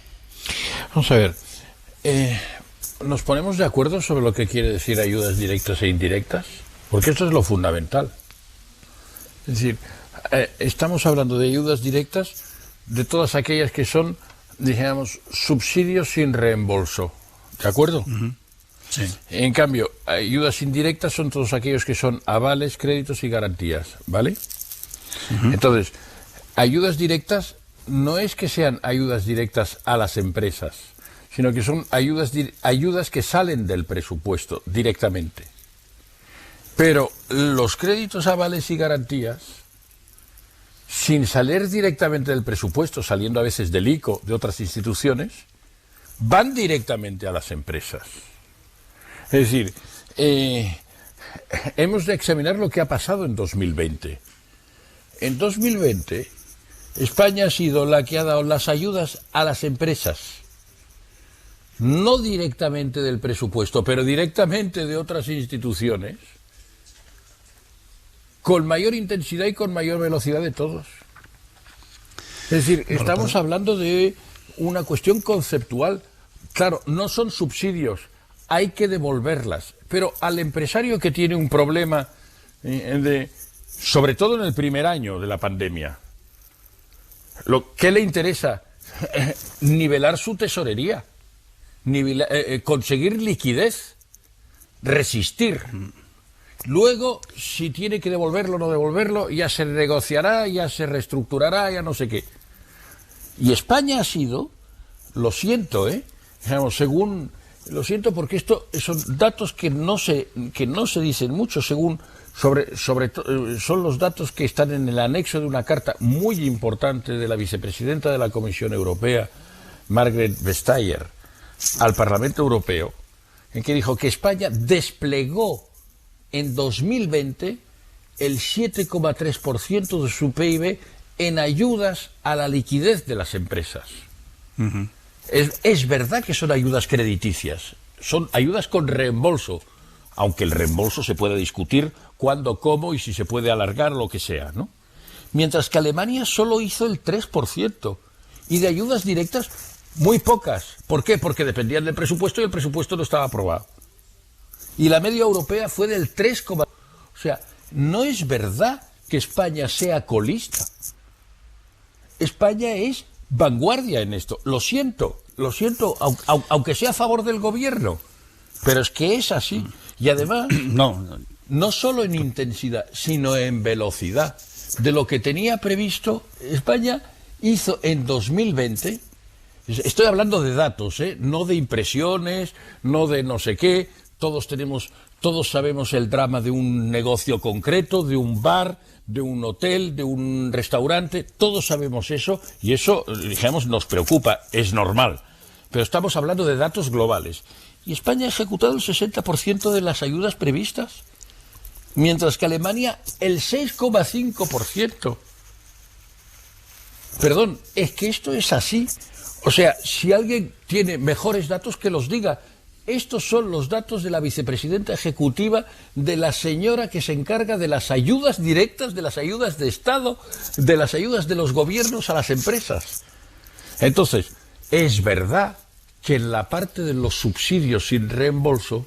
Q: Vamos a ver. ¿Nos ponemos de acuerdo sobre lo que quiere decir ayudas directas e indirectas? Porque esto es lo fundamental. Es decir, estamos hablando de ayudas directas, de todas aquellas que son, digamos, subsidios sin reembolso. ¿De acuerdo?
E: Uh-huh. Sí.
Q: En cambio, ayudas indirectas son todos aquellos que son avales, créditos y garantías, ¿vale? Uh-huh. Entonces, ayudas directas no es que sean ayudas directas a las empresas, sino que son ayudas que salen del presupuesto directamente. Pero los créditos, avales y garantías, sin salir directamente del presupuesto, saliendo a veces del ICO, de otras instituciones, van directamente a las empresas. Es decir, hemos de examinar lo que ha pasado en 2020. En 2020, España ha sido la que ha dado las ayudas a las empresas. No directamente del presupuesto, pero directamente de otras instituciones, con mayor intensidad y con mayor velocidad de todos. Es decir, estamos hablando de una cuestión conceptual. Claro, no son subsidios, hay que devolverlas, pero al empresario que tiene un problema, sobre todo en el primer año de la pandemia, ¿qué le interesa? Nivelar su tesorería, conseguir liquidez, resistir. Luego, si tiene que devolverlo o no devolverlo, ya se negociará, ya se reestructurará, ya no sé qué. Y España ha sido, lo siento, digamos, lo siento porque esto son datos que no se dicen mucho, son los datos que están en el anexo de una carta muy importante de la vicepresidenta de la Comisión Europea, Margrethe Vestager, al Parlamento Europeo, en que dijo que España desplegó en 2020 el 7,3% de su PIB en ayudas a la liquidez de las empresas. Uh-huh. Es verdad que son ayudas crediticias, son ayudas con reembolso, aunque el reembolso se puede discutir cuándo, cómo y si se puede alargar, lo que sea, ¿no? Mientras que Alemania solo hizo el 3%, y de ayudas directas muy pocas, ¿Por qué? Porque dependían del presupuesto y el presupuesto no estaba aprobado. Y la media europea fue del 3, o sea, no es verdad que España sea colista. España es vanguardia en esto. Lo siento, aunque sea a favor del gobierno. Pero es que es así. Y además, no solo en intensidad, sino en velocidad. De lo que tenía previsto, España hizo en 2020, estoy hablando de datos, no de impresiones, no de no sé qué, todos sabemos el drama de un negocio concreto, de un bar, de un hotel, de un restaurante, todos sabemos eso, y eso, digamos, nos preocupa, es normal. Pero estamos hablando de datos globales. Y España ha ejecutado el 60% de las ayudas previstas, mientras que Alemania el 6,5%. Perdón, es que esto es así. O sea, si alguien tiene mejores datos, que los diga. Estos son los datos de la vicepresidenta ejecutiva, de la señora que se encarga de las ayudas directas, de las ayudas de Estado, de las ayudas de los gobiernos a las empresas. Entonces, es verdad que en la parte de los subsidios sin reembolso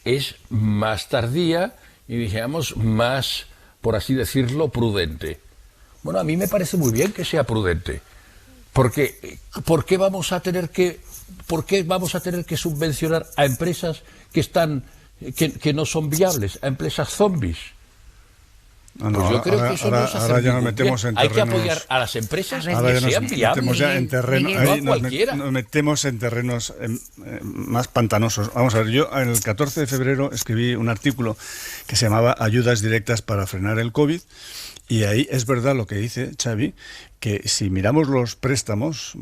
Q: es más tardía y, digamos, más, por así decirlo, prudente. Bueno, a mí me parece muy bien que sea prudente, porque ¿por qué vamos a tener que subvencionar a empresas que no son viables, a empresas zombies? Pues yo creo que eso no es hacer
E: ya nos metemos en
Q: terrenos. Hay que apoyar a las empresas que sean viables.
E: Nos metemos en terrenos más pantanosos. Vamos a ver, yo el 14 de febrero escribí un artículo que se llamaba Ayudas directas para frenar el COVID, y ahí es verdad lo que dice Xavi, que si miramos los préstamos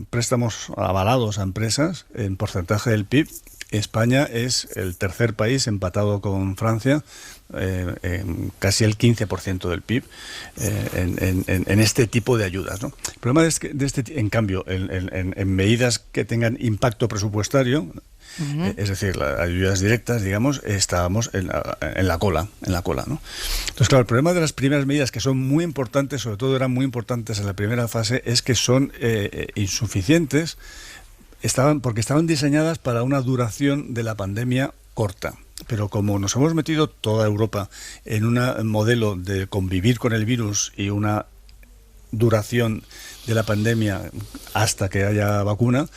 E: avalados a empresas en porcentaje del PIB, España es el tercer país, empatado con Francia, casi el 15% del PIB en este tipo de ayudas, ¿no? El problema en cambio, en medidas que tengan impacto presupuestario, es decir, las ayudas directas, digamos, estábamos en la cola, ¿no? Entonces, claro, el problema de las primeras medidas, que son muy importantes, sobre todo eran muy importantes en la primera fase, es que son insuficientes, porque estaban diseñadas para una duración de la pandemia corta. Pero como nos hemos metido toda Europa en un modelo de convivir con el virus y una duración de la pandemia hasta que haya vacuna,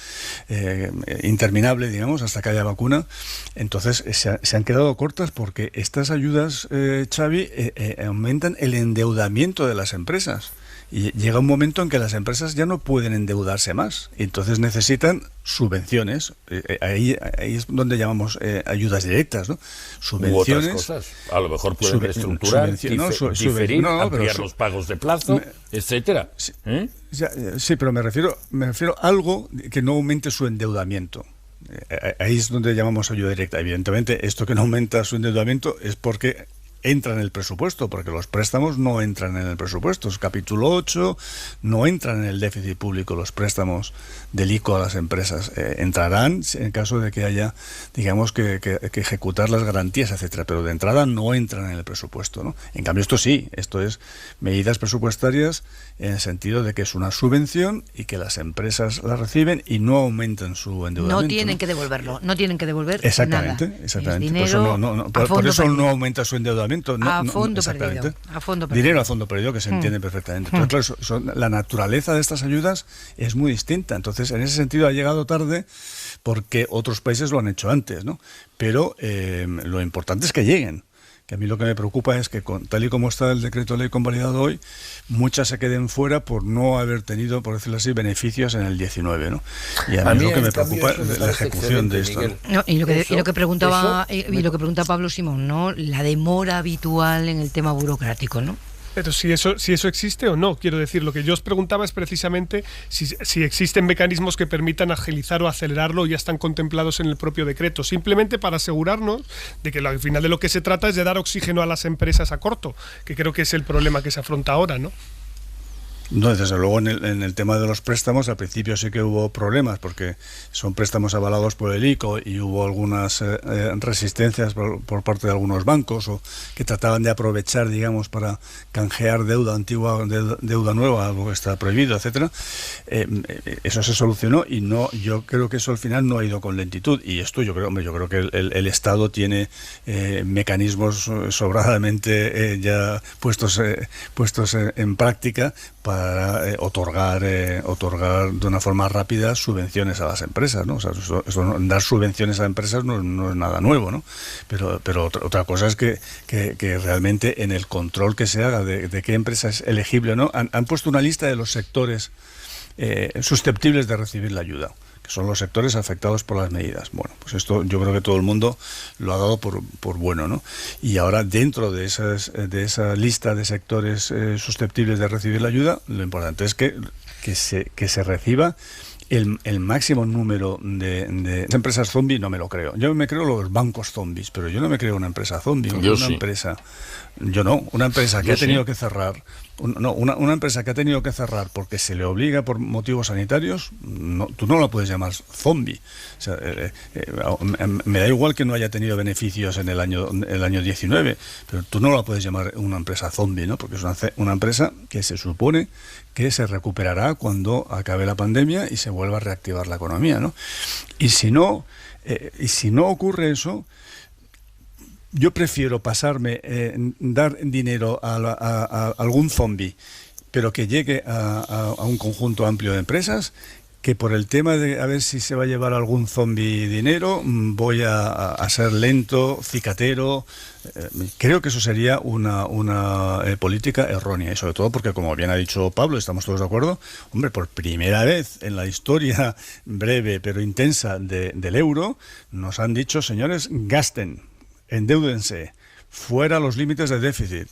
E: interminable, digamos, hasta que haya vacuna, entonces se han quedado cortas, porque estas ayudas, Xavi, aumentan el endeudamiento de las empresas. Y llega un momento en que las empresas ya no pueden endeudarse más, y entonces necesitan subvenciones. Ahí es donde llamamos ayudas directas, ¿no? Subvenciones.
Q: U otras cosas. A lo mejor pueden reestructurar, diferir, ampliar los pagos de plazo, etcétera.
E: Sí, pero me refiero a algo que no aumente su endeudamiento. Ahí es donde llamamos ayuda directa. Evidentemente, esto que no aumenta su endeudamiento es porque entra en el presupuesto, porque los préstamos no entran en el presupuesto. Es capítulo 8, no entran en el déficit público los préstamos del ICO a las empresas. Entrarán en caso de que haya, digamos, que ejecutar las garantías, etcétera, pero de entrada no entran en el presupuesto, ¿no? En cambio, esto sí, esto es medidas presupuestarias en el sentido de que es una subvención y que las empresas la reciben y no aumentan su endeudamiento.
B: No tienen que devolverlo, no tienen que devolver nada.
E: Exactamente. Por eso no aumenta su endeudamiento.
B: A fondo perdido.
E: Dinero a fondo perdido, que se entiende perfectamente. Pero claro, la naturaleza de estas ayudas es muy distinta. Entonces, en ese sentido ha llegado tarde, porque otros países lo han hecho antes, ¿no? Pero lo importante es que lleguen. Que a mí lo que me preocupa es que, tal y como está el decreto ley convalidado hoy, muchas se queden fuera por no haber tenido, por decirlo así, beneficios en el 19, ¿no? Y a mí lo que me preocupa es la ejecución de esto, ¿no?
B: Y lo que preguntaba Pablo Simón, ¿no? La demora habitual en el tema burocrático, ¿no?
G: Pero si eso existe o no, quiero decir, lo que yo os preguntaba es precisamente si existen mecanismos que permitan agilizar o acelerarlo, o ya están contemplados en el propio decreto, simplemente para asegurarnos de que al final de lo que se trata es de dar oxígeno a las empresas a corto, que creo que es el problema que se afronta ahora, ¿no?
E: No, desde luego en el tema de los préstamos al principio sí que hubo problemas porque son préstamos avalados por el ICO y hubo algunas resistencias por parte de algunos bancos o que trataban de aprovechar, digamos, para canjear deuda antigua, deuda nueva, algo que está prohibido, etcétera. Eso se solucionó y yo creo que eso al final no ha ido con lentitud y esto yo creo que el Estado tiene mecanismos sobradamente ya puestos en práctica para otorgar de una forma rápida subvenciones a las empresas, ¿no? O sea, dar subvenciones a empresas no es nada nuevo, ¿no? Pero otra cosa es que realmente en el control que se haga de qué empresa es elegible o no, han puesto una lista de los sectores susceptibles de recibir la ayuda, que son los sectores afectados por las medidas. Bueno, pues esto yo creo que todo el mundo lo ha dado por bueno, ¿no? Y ahora dentro de esa lista de sectores susceptibles de recibir la ayuda, lo importante es que se reciba el máximo número de empresas zombie. No me lo creo. Yo me creo los bancos zombies, pero yo no me creo una empresa zombie. Una empresa que ha tenido que cerrar. Una empresa que ha tenido que cerrar porque se le obliga por motivos sanitarios, tú no la puedes llamar zombie. O sea, me da igual que no haya tenido beneficios en el año 19, pero tú no la puedes llamar una empresa zombie, ¿no? Porque es una empresa que se supone que se recuperará cuando acabe la pandemia y se vuelva a reactivar la economía, ¿no? Y si no ocurre eso, yo prefiero pasarme, dar dinero a algún zombie, pero que llegue a un conjunto amplio de empresas, que por el tema de a ver si se va a llevar algún zombie dinero, voy a ser lento, cicatero. Creo que eso sería una política errónea, y sobre todo porque, como bien ha dicho Pablo, estamos todos de acuerdo, hombre, por primera vez en la historia breve pero intensa del euro, nos han dicho, señores, gasten, endéudense, fuera los límites de déficit,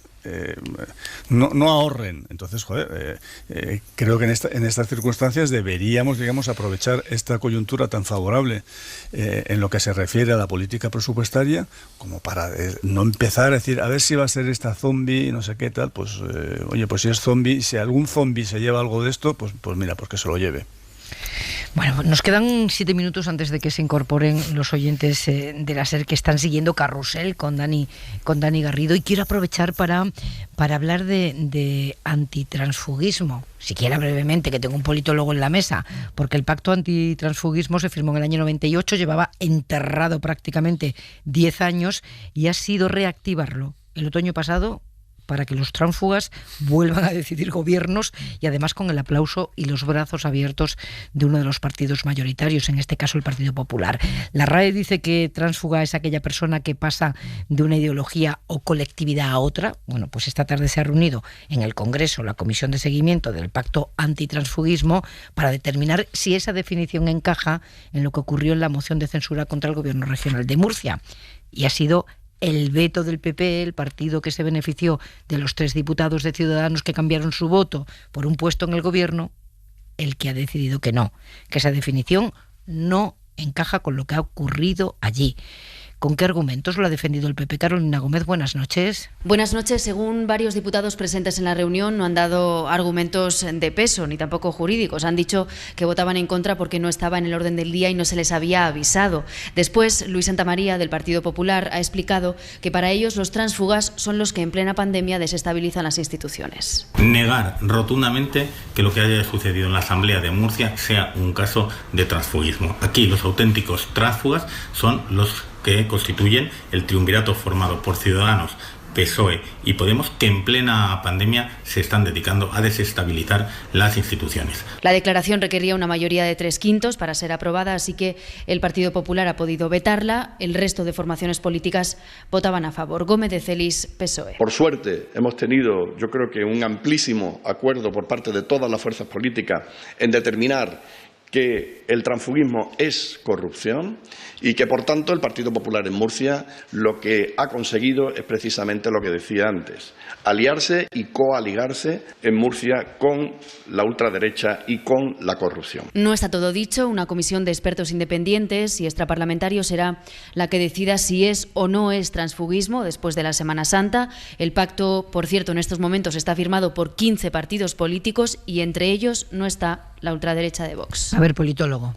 E: no ahorren. Entonces, creo que en estas circunstancias deberíamos, digamos, aprovechar esta coyuntura tan favorable en lo que se refiere a la política presupuestaria, como para no empezar a decir, a ver si va a ser esta zombie, no sé qué tal, pues pues si es zombie, si algún zombie se lleva algo de esto, pues mira, pues que se lo lleve.
B: Bueno, nos quedan 7 minutos antes de que se incorporen los oyentes de la SER que están siguiendo Carrusel con Dani Garrido, y quiero aprovechar para hablar de antitransfugismo, siquiera brevemente, que tengo un politólogo en la mesa, porque el pacto antitransfugismo se firmó en el año 98, llevaba enterrado prácticamente 10 años y ha sido reactivarlo el otoño pasado para que los tránsfugas vuelvan a decidir gobiernos, y además con el aplauso y los brazos abiertos de uno de los partidos mayoritarios, en este caso el Partido Popular. La RAE dice que tránsfuga es aquella persona que pasa de una ideología o colectividad a otra. Bueno, pues esta tarde se ha reunido en el Congreso la Comisión de Seguimiento del Pacto Antitransfugismo para determinar si esa definición encaja en lo que ocurrió en la moción de censura contra el Gobierno Regional de Murcia. Y ha sido el veto del PP, el partido que se benefició de los 3 diputados de Ciudadanos que cambiaron su voto por un puesto en el gobierno, el que ha decidido que no, que esa definición no encaja con lo que ha ocurrido allí. ¿Con qué argumentos lo ha defendido el PP? Carolina Gómez, buenas noches.
T: Buenas noches. Según varios diputados presentes en la reunión, no han dado argumentos de peso ni tampoco jurídicos. Han dicho que votaban en contra porque no estaba en el orden del día y no se les había avisado. Después, Luis Santamaría, del Partido Popular, ha explicado que para ellos los tránsfugas son los que en plena pandemia desestabilizan las instituciones.
U: Negar rotundamente que lo que haya sucedido en la Asamblea de Murcia sea un caso de transfugismo. Aquí los auténticos tránsfugas son los que constituyen el triunvirato formado por Ciudadanos, PSOE y Podemos, que en plena pandemia se están dedicando a desestabilizar las instituciones.
T: La declaración requería una mayoría de 3/5 para ser aprobada, así que el Partido Popular ha podido vetarla. El resto de formaciones políticas votaban a favor. Gómez de Celis, PSOE.
V: Por suerte hemos tenido, yo creo que un amplísimo acuerdo por parte de todas las fuerzas políticas en determinar que el transfugismo es corrupción y que, por tanto, el Partido Popular en Murcia lo que ha conseguido es precisamente lo que decía antes, aliarse y coaligarse en Murcia con la ultraderecha y con la corrupción.
T: No está todo dicho. Una comisión de expertos independientes y extraparlamentarios será la que decida si es o no es transfugismo después de la Semana Santa. El pacto, por cierto, en estos momentos está firmado por 15 partidos políticos y entre ellos no está la ultraderecha de Vox.
B: A ver, politólogo,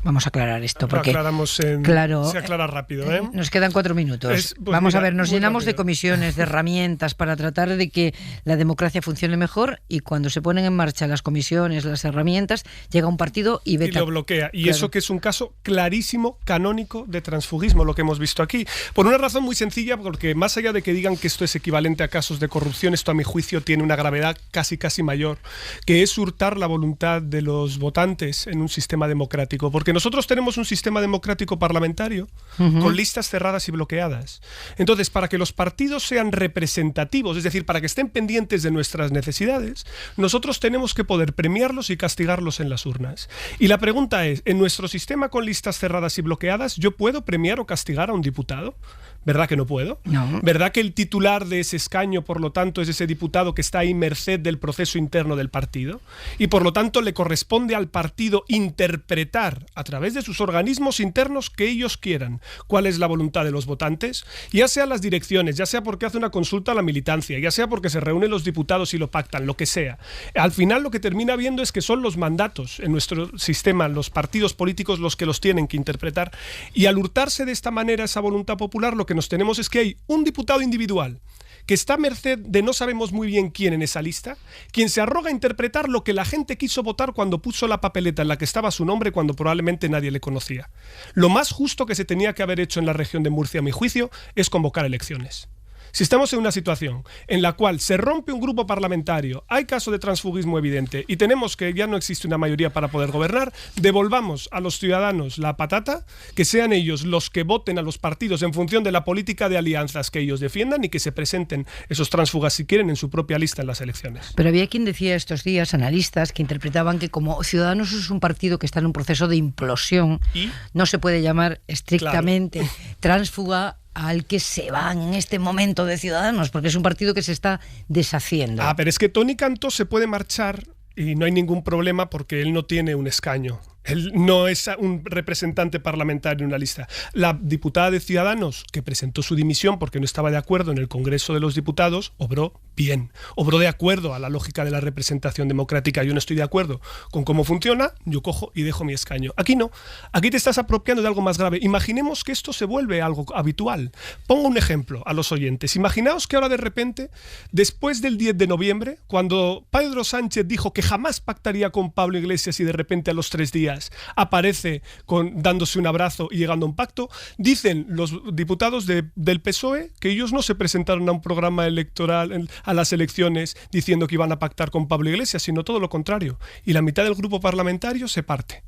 B: vamos a aclarar esto porque
G: se aclara rápido, ¿eh?
B: Nos quedan 4 minutos. Vamos a ver, nos llenamos de comisiones, de herramientas para tratar de que la democracia funcione mejor, y cuando se ponen en marcha las comisiones, las herramientas, llega un partido y veta.
G: Y lo bloquea. Y eso que es un caso clarísimo, canónico de transfugismo, lo que hemos visto aquí. Por una razón muy sencilla, porque más allá de que digan que esto es equivalente a casos de corrupción, esto a mi juicio tiene una gravedad casi mayor, que es hurtar la voluntad de los votantes en un sistema democrático. Porque nosotros tenemos un sistema democrático parlamentario con listas cerradas y bloqueadas. Entonces, para que los partidos sean representativos, es decir, para que estén pendientes de nuestras necesidades, nosotros tenemos que poder premiarlos y castigarlos en las urnas. Y la pregunta es, ¿en nuestro sistema con listas cerradas y bloqueadas yo puedo premiar o castigar a un diputado? ¿Verdad que no puedo?
B: No.
G: ¿Verdad que el titular de ese escaño, por lo tanto, es ese diputado que está ahí merced del proceso interno del partido? Y por lo tanto le corresponde al partido interpretar a través de sus organismos internos que ellos quieran cuál es la voluntad de los votantes, ya sea las direcciones, ya sea porque hace una consulta a la militancia, ya sea porque se reúnen los diputados y lo pactan, lo que sea. Al final lo que termina viendo es que son los mandatos en nuestro sistema, los partidos políticos los que los tienen que interpretar, y al hurtarse de esta manera esa voluntad popular, lo que nos tenemos es que hay un diputado individual que está a merced de no sabemos muy bien quién en esa lista, quien se arroga a interpretar lo que la gente quiso votar cuando puso la papeleta en la que estaba su nombre cuando probablemente nadie le conocía. Lo más justo que se tenía que haber hecho en la región de Murcia, a mi juicio, es convocar elecciones. Si estamos en una situación en la cual se rompe un grupo parlamentario, hay caso de transfugismo evidente y tenemos que ya no existe una mayoría para poder gobernar, devolvamos a los ciudadanos la patata, que sean ellos los que voten a los partidos en función de la política de alianzas que ellos defiendan y que se presenten esos tránsfugas, si quieren, en su propia lista en las elecciones.
B: Pero había quien decía estos días, analistas, que interpretaban que como Ciudadanos es un partido que está en un proceso de implosión, no se puede llamar estrictamente tránsfuga al que se van en este momento de Ciudadanos, porque es un partido que se está deshaciendo.
G: Pero es que Toni Cantó se puede marchar y no hay ningún problema porque él no tiene un escaño. Él no es un representante parlamentario en una lista. La diputada de Ciudadanos, que presentó su dimisión porque no estaba de acuerdo en el Congreso de los Diputados, obró bien. Obró de acuerdo a la lógica de la representación democrática. Yo no estoy de acuerdo con cómo funciona, yo cojo y dejo mi escaño. Aquí no. Aquí te estás apropiando de algo más grave. Imaginemos que esto se vuelve algo habitual. Pongo un ejemplo a los oyentes. Imaginaos que ahora de repente, después del 10 de noviembre, cuando Pedro Sánchez dijo que jamás pactaría con Pablo Iglesias y de repente a los 3 días aparece dándose un abrazo y llegando a un pacto, dicen los diputados del PSOE que ellos no se presentaron a un programa electoral, a las elecciones, diciendo que iban a pactar con Pablo Iglesias, sino todo lo contrario. Y la mitad del grupo parlamentario se parte.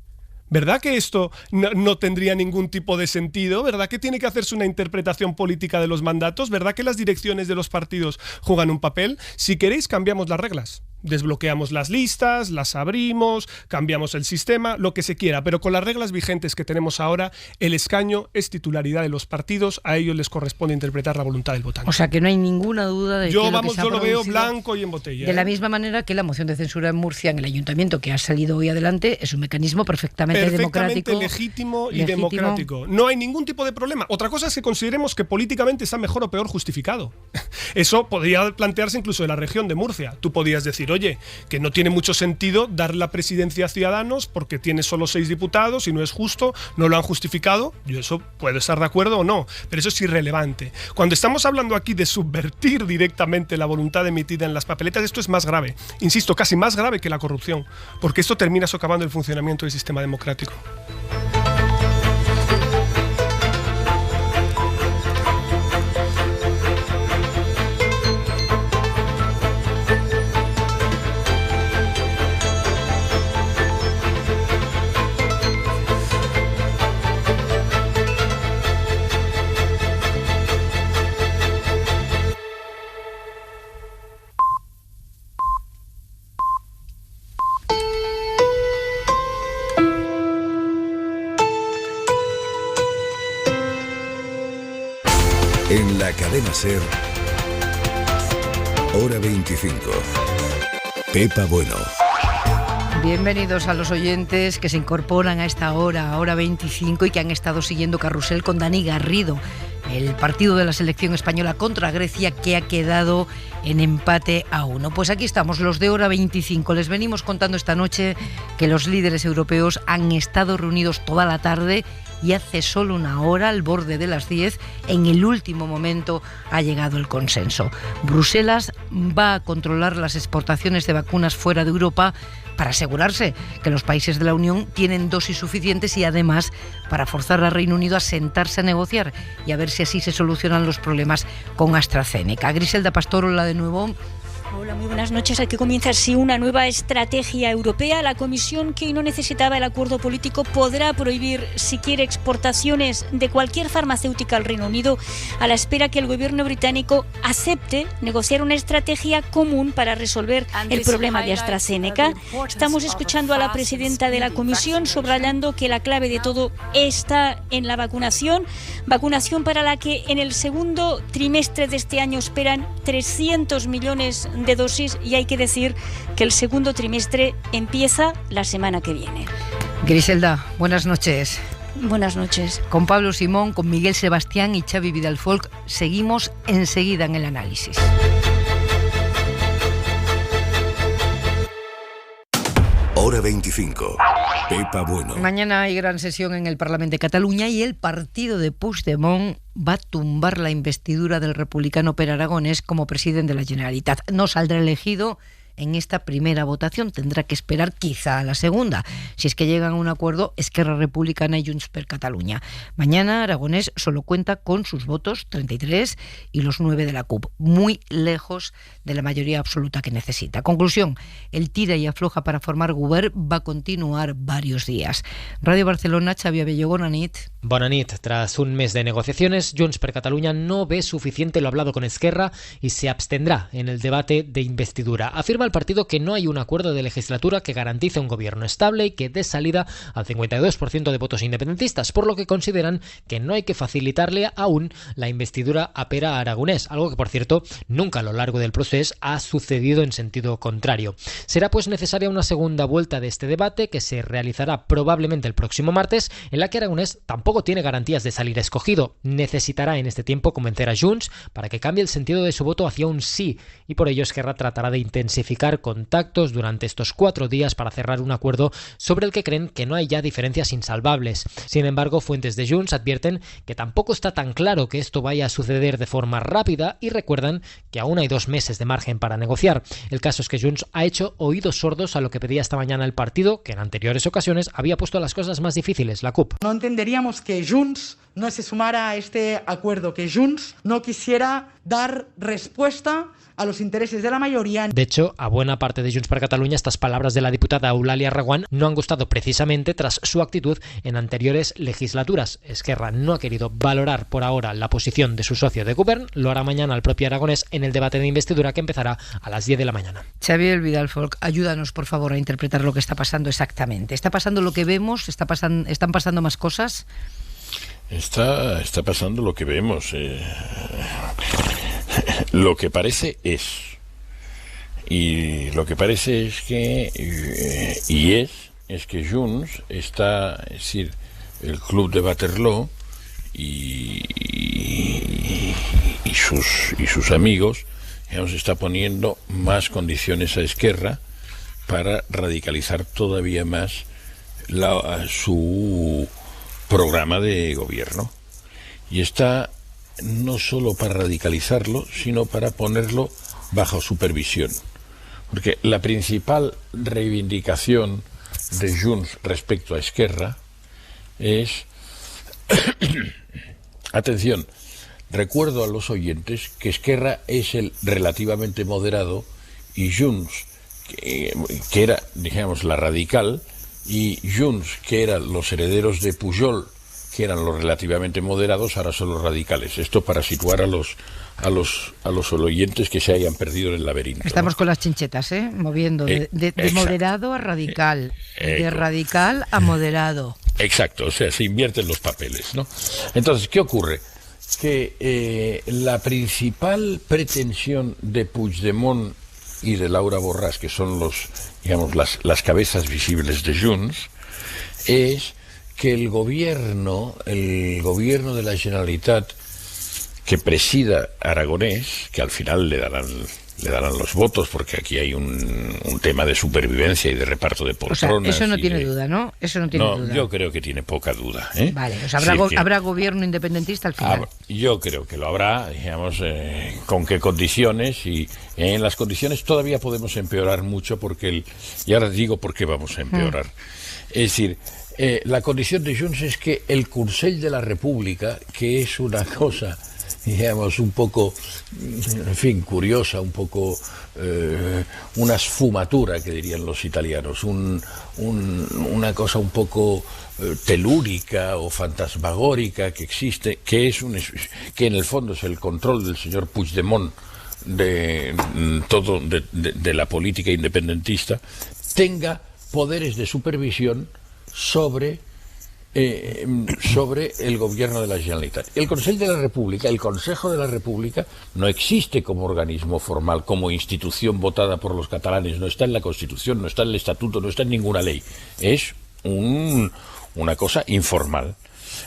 G: ¿Verdad que esto no tendría ningún tipo de sentido? ¿Verdad que tiene que hacerse una interpretación política de los mandatos? ¿Verdad que las direcciones de los partidos juegan un papel? Si queréis, cambiamos las reglas. Desbloqueamos las listas, las abrimos, cambiamos el sistema, lo que se quiera, pero con las reglas vigentes que tenemos ahora, el escaño es titularidad de los partidos, a ellos les corresponde interpretar la voluntad del votante.
B: O sea que no hay ninguna duda de que
G: yo lo veo blanco y en botella.
B: De la misma manera que la moción de censura en Murcia, en el ayuntamiento, que ha salido hoy adelante, es un mecanismo perfectamente democrático.
G: Legítimo y democrático. No hay ningún tipo de problema. Otra cosa es que consideremos que políticamente está mejor o peor justificado. Eso podría plantearse incluso en la región de Murcia. Tú podías decir, oye, que no tiene mucho sentido dar la presidencia a Ciudadanos porque tiene solo 6 diputados y no es justo, no lo han justificado. Yo eso puedo estar de acuerdo o no, pero eso es irrelevante. Cuando estamos hablando aquí de subvertir directamente la voluntad emitida en las papeletas, esto es más grave. Insisto, casi más grave que la corrupción, porque esto termina socavando el funcionamiento del sistema democrático.
D: En la cadena SER, Hora 25. Pepa Bueno.
B: Bienvenidos a los oyentes que se incorporan a esta hora 25, y que han estado siguiendo Carrusel con Dani Garrido. El partido de la selección española contra Grecia, que ha quedado en empate a 1. Pues aquí estamos, los de Hora 25. Les venimos contando esta noche que los líderes europeos han estado reunidos toda la tarde, y hace solo una hora, al borde de las 10, en el último momento ha llegado el consenso. Bruselas va a controlar las exportaciones de vacunas fuera de Europa para asegurarse que los países de la Unión tienen dosis suficientes, y además para forzar al Reino Unido a sentarse a negociar y a ver si así se solucionan los problemas con AstraZeneca. Griselda Pastor, hola de nuevo.
O: Hola, muy buenas noches. Aquí comienza así una nueva estrategia europea. La Comisión, que no necesitaba el acuerdo político, podrá prohibir, si quiere, exportaciones de cualquier farmacéutica al Reino Unido, a la espera que el gobierno británico acepte negociar una estrategia común para resolver el problema de AstraZeneca. Estamos escuchando a la presidenta de la Comisión subrayando que la clave de todo está en la vacunación para la que en el segundo trimestre de este año esperan 300 millones de dosis, y hay que decir que el segundo trimestre empieza la semana que viene.
B: Griselda, buenas noches.
O: Buenas noches.
B: Con Pablo Simón, con Miguel Sebastián y Xavi Vidal-Folk seguimos enseguida en el análisis.
D: Hora 25. Pepa Bueno.
B: Mañana hay gran sesión en el Parlamento de Cataluña, y el partido de Puigdemont va a tumbar la investidura del republicano Pere Aragonès como presidente de la Generalitat. No saldrá elegido en esta primera votación, tendrá que esperar quizá a la segunda, si es que llegan a un acuerdo Esquerra Republicana y Junts per Catalunya. Mañana Aragonès solo cuenta con sus votos, 33, y los 9 de la CUP, muy lejos de la mayoría absoluta que necesita. Conclusión, el tira y afloja para formar govern va a continuar varios días. Radio Barcelona, Xavi Abello, bona nit.
A: Bona nit. Tras un mes de negociaciones, Junts per Catalunya no ve suficiente lo hablado con Esquerra y se abstendrá en el debate de investidura. Afirma el partido que no hay un acuerdo de legislatura que garantice un gobierno estable y que dé salida al 52% de votos independentistas, por lo que consideran que no hay que facilitarle aún la investidura a Pere Aragonès, algo que, por cierto, nunca a lo largo del proceso ha sucedido en sentido contrario. Será pues necesaria una segunda vuelta de este debate, que se realizará probablemente el próximo martes, en la que Aragonès tampoco tiene garantías de salir escogido. Necesitará en este tiempo convencer a Junts para que cambie el sentido de su voto hacia un sí, y por ello Esquerra tratará de intensificar contactos durante estos 4 días para cerrar un acuerdo sobre el que creen que no hay ya diferencias insalvables. Sin embargo, fuentes de Junts advierten que tampoco está tan claro que esto vaya a suceder de forma rápida, y recuerdan que aún hay 2 meses de margen para negociar. El caso es que Junts ha hecho oídos sordos a lo que pedía esta mañana el partido, que en anteriores ocasiones había puesto las cosas más difíciles, la CUP.
C: No entenderíamos que Junts no se sumara a este acuerdo, que Junts no quisiera dar respuesta a los intereses de la mayoría.
A: De hecho, a buena parte de Junts per Catalunya estas palabras de la diputada Eulàlia Reguant no han gustado precisamente tras su actitud en anteriores legislaturas. Esquerra no ha querido valorar por ahora la posición de su socio de govern, lo hará mañana el propio Aragonès en el debate de investidura, que empezará a las 10 de la mañana.
B: Xavi Vidal-Folk, ayúdanos por favor a interpretar lo que está pasando exactamente. ¿Está pasando lo que vemos? ¿Están pasando más cosas?
Q: Está pasando lo que vemos. Lo que parece es. Y lo que parece es que. Es que Junts está. Es decir, el club de Waterloo y sus amigos, digamos, está poniendo más condiciones a Esquerra para radicalizar todavía más su programa de gobierno, y está no solo para radicalizarlo, sino para ponerlo bajo supervisión, porque la principal reivindicación de Junts respecto a Esquerra es atención, recuerdo a los oyentes que Esquerra es el relativamente moderado y Junts, que era, digamos, la radical, y Junts, que eran los herederos de Pujol, que eran los relativamente moderados, ahora son los radicales. Esto para situar a los oyentes que se hayan perdido en el laberinto.
B: Estamos, ¿no?, con las chinchetas, moviendo de moderado a radical, de radical a moderado.
Q: Exacto, o sea, se invierten los papeles, ¿no? Entonces, ¿qué ocurre? que la principal pretensión de Puigdemont y de Laura Borràs, que son las cabezas visibles de Junts, es que el gobierno de la Generalitat que presida Aragonés, que al final le darán los votos, porque aquí hay un tema de supervivencia y de reparto de poltronas.
B: O sea, eso no tiene duda, ¿no? Eso no tiene duda.
Q: Yo creo que tiene poca duda.
B: Vale, o sea, habrá gobierno independentista al final.
Q: Yo creo que lo habrá, digamos, con qué condiciones, y en las condiciones todavía podemos empeorar mucho, y ahora digo por qué vamos a empeorar. Es decir, la condición de Junts es que el Consell de la República, que es una cosa, digamos, un poco, en fin, curiosa, un poco una sfumatura, que dirían los italianos, una cosa un poco telúrica o fantasmagórica que existe, que en el fondo es el control del señor Puigdemont de la política independentista, tenga poderes de supervisión sobre el gobierno de la Generalitat. El Consell de la República, el Consejo de la República, no existe como organismo formal, como institución votada por los catalanes, no está en la Constitución, no está en el Estatuto, no está en ninguna ley. Es una cosa informal.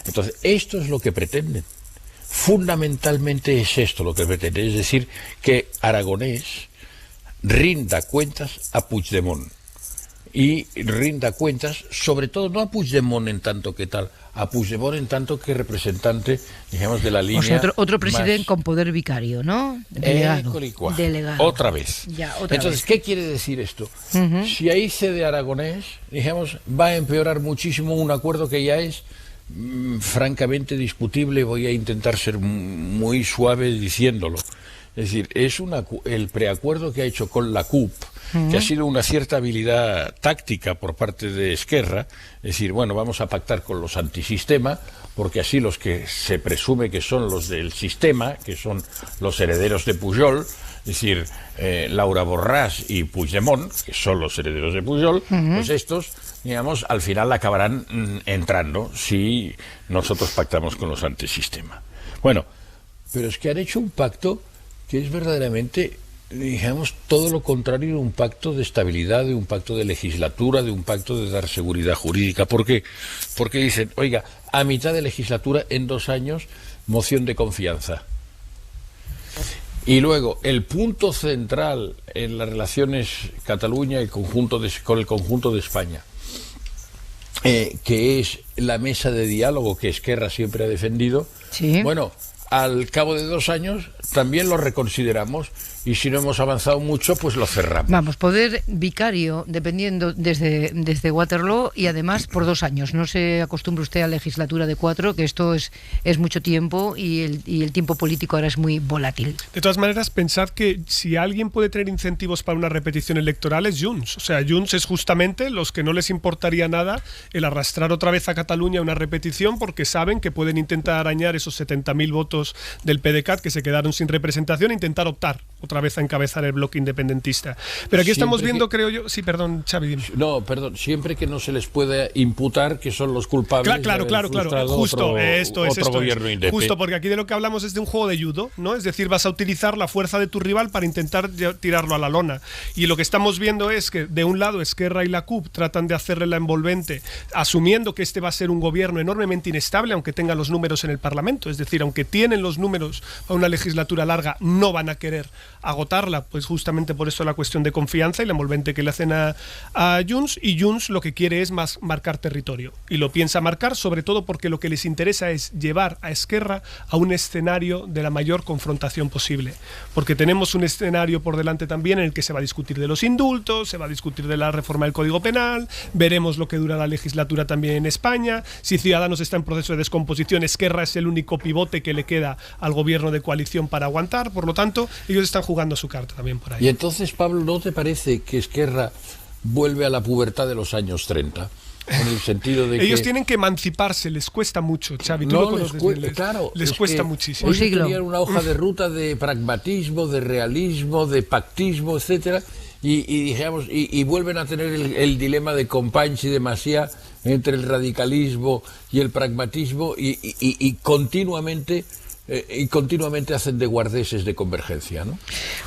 Q: Entonces, esto es lo que pretenden. Fundamentalmente es esto lo que pretenden, es decir, que Aragonés rinda cuentas a Puigdemont. Y rinda cuentas, sobre todo, no a Puigdemont en tanto que tal, a Puigdemont en tanto que representante, digamos, de la línea. O sea,
B: otro presidente más con poder vicario, ¿no? Delegado.
Q: Otra vez. Entonces, ¿qué quiere decir esto? Si ahí cede Aragonés, digamos, va a empeorar muchísimo un acuerdo que ya es francamente discutible. Voy a intentar ser muy suave diciéndolo. Es decir, es el preacuerdo que ha hecho con la CUP, que ha sido una cierta habilidad táctica por parte de Esquerra, es decir, bueno, vamos a pactar con los antisistema, porque así los que se presume que son los del sistema, que son los herederos de Pujol, es decir, Laura Borràs y Puigdemont, que son los herederos de Pujol, pues estos, digamos, al final acabarán entrando si nosotros pactamos con los antisistema. Bueno, pero es que han hecho un pacto que es verdaderamente, digamos, todo lo contrario de un pacto de estabilidad, de un pacto de legislatura, de un pacto de dar seguridad jurídica. ¿Por qué? Porque dicen, oiga, a mitad de legislatura, en 2 años, moción de confianza. Y luego, el punto central en las relaciones Cataluña y con el conjunto de España, que es la mesa de diálogo que Esquerra siempre ha defendido, bueno, al cabo de 2 años también lo reconsideramos, y si no hemos avanzado mucho, pues lo cerramos.
B: Vamos, poder vicario dependiendo desde Waterloo, y además por 2 años. No se acostumbre usted a legislatura de 4, que esto es mucho tiempo, y el tiempo político ahora es muy volátil.
G: De todas maneras, pensad que si alguien puede tener incentivos para una repetición electoral es Junts. O sea, Junts es justamente los que no les importaría nada el arrastrar otra vez a Cataluña una repetición, porque saben que pueden intentar arañar esos 70.000 votos del PDeCAT que se quedaron sin representación e intentar optar otra vez a encabezar el bloque independentista. Pero aquí estamos viendo, creo yo... Sí, perdón, Xavi, dime.
Q: No, perdón, siempre que no se les pueda imputar que son los culpables.
G: Claro. Justo, esto es.
Q: Justo,
G: porque aquí de lo que hablamos es de un juego de judo, ¿no? Es decir, vas a utilizar la fuerza de tu rival para intentar tirarlo a la lona. Y lo que estamos viendo es que, de un lado, Esquerra y la CUP tratan de hacerle la envolvente, asumiendo que este va a ser un gobierno enormemente inestable, aunque tenga los números en el Parlamento. Es decir, aunque tienen los números para una legislatura larga, no van a querer agotarla, pues justamente por eso la cuestión de confianza y la envolvente que le hacen a Junts. Y Junts lo que quiere es más marcar territorio, y lo piensa marcar sobre todo porque lo que les interesa es llevar a Esquerra a un escenario de la mayor confrontación posible, porque tenemos un escenario por delante también en el que se va a discutir de los indultos, se va a discutir de la reforma del Código Penal, veremos lo que dura la legislatura también en España. Si Ciudadanos está en proceso de descomposición, Esquerra es el único pivote que le queda al gobierno de coalición para aguantar. Por lo tanto, ellos están jugando su carta también por ahí.
Q: Y entonces, Pablo, ¿no te parece que Esquerra vuelve a la pubertad de los años 30? En el sentido de
G: ellos tienen que emanciparse, les cuesta mucho, Xavi. Les cuesta muchísimo.
Q: Ellos tenían una hoja de ruta de pragmatismo, de realismo, de pactismo, etcétera, y vuelven a tener el dilema de Companys y de Macià entre el radicalismo y el pragmatismo, y continuamente y continuamente hacen de guardeses de Convergencia, ¿no?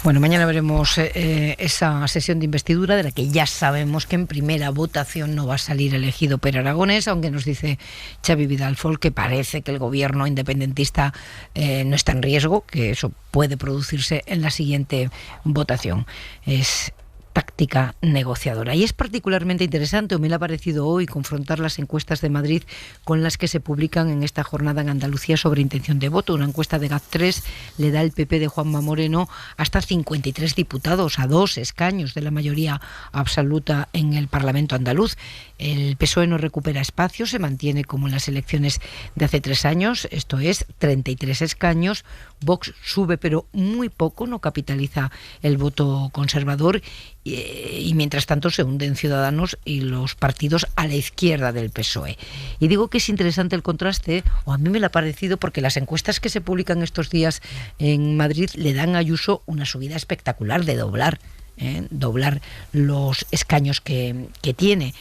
B: Bueno, mañana veremos esa sesión de investidura de la que ya sabemos que en primera votación no va a salir elegido Pere Aragonés, aunque nos dice Xavi Vidal-Folk que parece que el gobierno independentista no está en riesgo, que eso puede producirse en la siguiente votación. Es táctica negociadora. Y es particularmente interesante, o me ha parecido hoy, confrontar las encuestas de Madrid con las que se publican en esta jornada en Andalucía sobre intención de voto. Una encuesta de GAP3 le da al PP de Juanma Moreno hasta 53 diputados, a 2 escaños de la mayoría absoluta en el Parlamento andaluz. El PSOE no recupera espacio, se mantiene como en las elecciones de hace 3 años, esto es 33 escaños. Vox sube, pero muy poco, no capitaliza el voto conservador, y mientras tanto se hunden Ciudadanos y los partidos a la izquierda del PSOE. Y digo que es interesante el contraste, o a mí me lo ha parecido, porque las encuestas que se publican estos días en Madrid le dan a Ayuso una subida espectacular de doblar los escaños que tiene.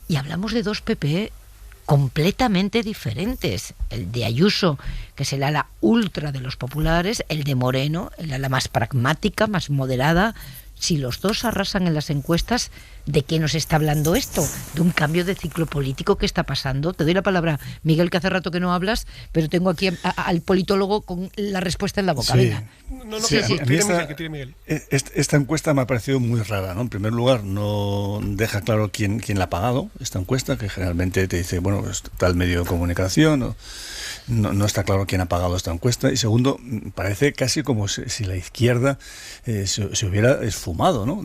B: Y hablamos de 2 PP completamente diferentes. El de Ayuso, que es el ala ultra de los populares, el de Moreno, el ala más pragmática, más moderada. Si los dos arrasan en las encuestas, ¿de qué nos está hablando esto? ¿De un cambio de ciclo político que está pasando? Te doy la palabra, Miguel, que hace rato que no hablas, pero tengo aquí al politólogo con la respuesta en la boca.
E: Sí.
G: Miguel.
E: Esta encuesta me ha parecido muy rara, ¿no? En primer lugar, no deja claro quién la ha pagado, esta encuesta, que generalmente te dice, bueno, está el medio de comunicación, no está claro quién ha pagado esta encuesta. Y segundo, parece casi como si la izquierda se hubiera esfumado, ¿no?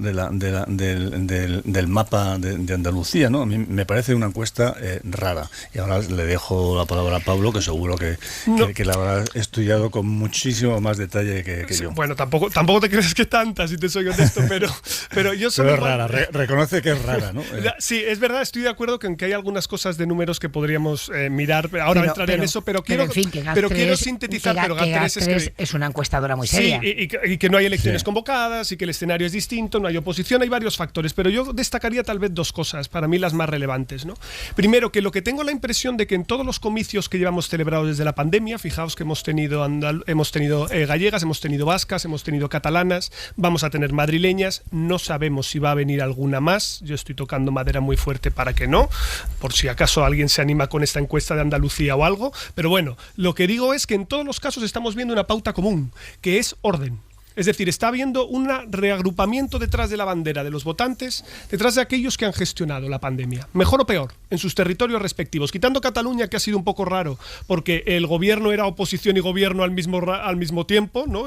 E: del mapa de Andalucía, ¿no? A mí me parece una encuesta rara. Y ahora le dejo la palabra a Pablo, que seguro que la habrá estudiado con muchísimo más detalle que yo.
G: Bueno, tampoco te crees que tanta, si te soy honesto, pero yo soy...
E: Pero es rara, reconoce que es rara, ¿no?
G: Sí, es verdad, estoy de acuerdo que hay algunas cosas de números que podríamos mirar, ahora entraré en eso, pero quiero sintetizar, pero GAP3
B: es una encuestadora muy seria.
G: Sí, y que no hay elecciones convocadas, y que el escenario es distinto, no hay oposición, hay varios factores, pero yo destacaría tal vez 2 cosas, para mí las más relevantes, ¿no? Primero, que lo que tengo la impresión de que en todos los comicios que llevamos celebrados desde la pandemia, fijaos que hemos tenido gallegas, hemos tenido vascas, hemos tenido catalanas, vamos a tener madrileñas, no sabemos si va a venir alguna más, yo estoy tocando madera muy fuerte para que no, por si acaso alguien se anima con esta encuesta de Andalucía o algo, pero bueno, lo que digo es que en todos los casos estamos viendo una pauta común, que es orden. Es decir, está habiendo un reagrupamiento detrás de la bandera de los votantes, detrás de aquellos que han gestionado la pandemia, mejor o peor, en sus territorios respectivos. Quitando Cataluña, que ha sido un poco raro, porque el gobierno era oposición y gobierno al mismo tiempo, ¿no?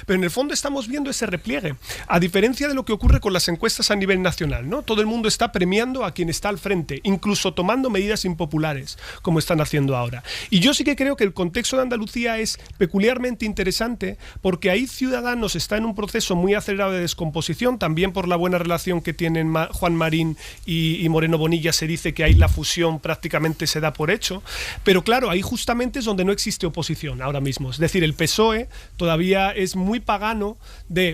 G: Pero en el fondo estamos viendo ese repliegue, a diferencia de lo que ocurre con las encuestas a nivel nacional, ¿no? Todo el mundo está premiando a quien está al frente, incluso tomando medidas impopulares, como están haciendo ahora. Y yo sí que creo que el contexto de Andalucía es peculiarmente interesante, porque ahí Ciudadanos está en un proceso muy acelerado de descomposición, también por la buena relación que tienen Juan Marín y Moreno Bonilla. Se dice que ahí la fusión prácticamente se da por hecho, pero claro, ahí justamente es donde no existe oposición ahora mismo. Es decir, el PSOE todavía es muy pagano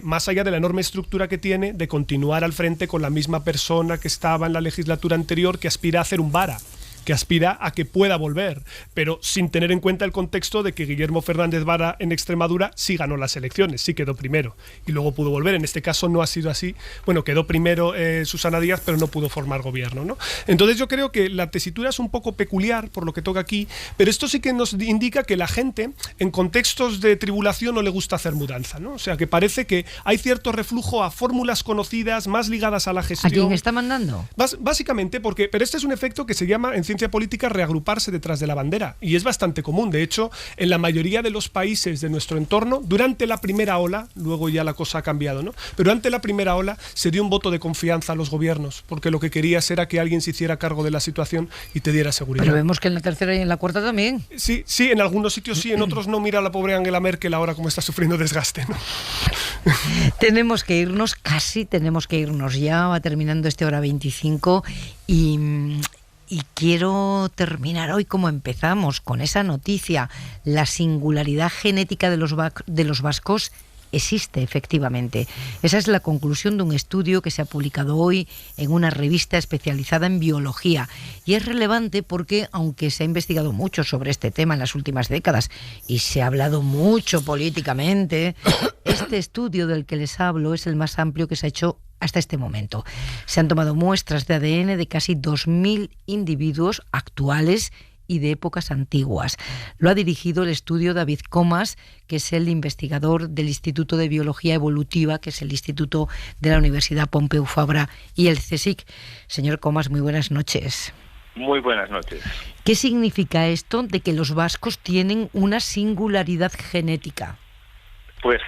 G: más allá de la enorme estructura que tiene, de continuar al frente con la misma persona que estaba en la legislatura anterior, que aspira a hacer un vara, que aspira a que pueda volver, pero sin tener en cuenta el contexto de que Guillermo Fernández Vara en Extremadura sí ganó las elecciones, sí quedó primero y luego pudo volver. En este caso no ha sido así. Bueno, quedó primero Susana Díaz, pero no pudo formar gobierno, ¿no? Entonces yo creo que la tesitura es un poco peculiar por lo que toca aquí, pero esto sí que nos indica que la gente en contextos de tribulación no le gusta hacer mudanza, ¿no? O sea, que parece que hay cierto reflujo a fórmulas conocidas, más ligadas a la gestión.
B: ¿A quién está mandando?
G: Básicamente, pero este es un efecto que se llama en ciencia política reagruparse detrás de la bandera, y es bastante común. De hecho, en la mayoría de los países de nuestro entorno, durante la primera ola, luego ya la cosa ha cambiado, ¿no? Pero durante la primera ola se dio un voto de confianza a los gobiernos, porque lo que querías era que alguien se hiciera cargo de la situación y te diera seguridad.
B: Pero vemos que en la tercera y en la cuarta también.
G: Sí, en algunos sitios sí, en otros no. Mira a la pobre Angela Merkel ahora cómo está sufriendo desgaste, ¿no?
B: Tenemos que irnos ya, va terminando este hora 25 y quiero terminar hoy como empezamos, con esa noticia, la singularidad genética de los vascos existe efectivamente. Esa es la conclusión de un estudio que se ha publicado hoy en una revista especializada en biología. Y es relevante porque, aunque se ha investigado mucho sobre este tema en las últimas décadas y se ha hablado mucho políticamente, este estudio del que les hablo es el más amplio que se ha hecho hasta este momento. Se han tomado muestras de ADN de casi 2.000 individuos actuales y de épocas antiguas. Lo ha dirigido el estudio David Comas, que es el investigador del Instituto de Biología Evolutiva, que es el Instituto de la Universidad Pompeu Fabra y el CSIC. Señor Comas, muy buenas noches.
H: Muy buenas noches.
B: ¿Qué significa esto de que los vascos tienen una singularidad genética?
H: Pues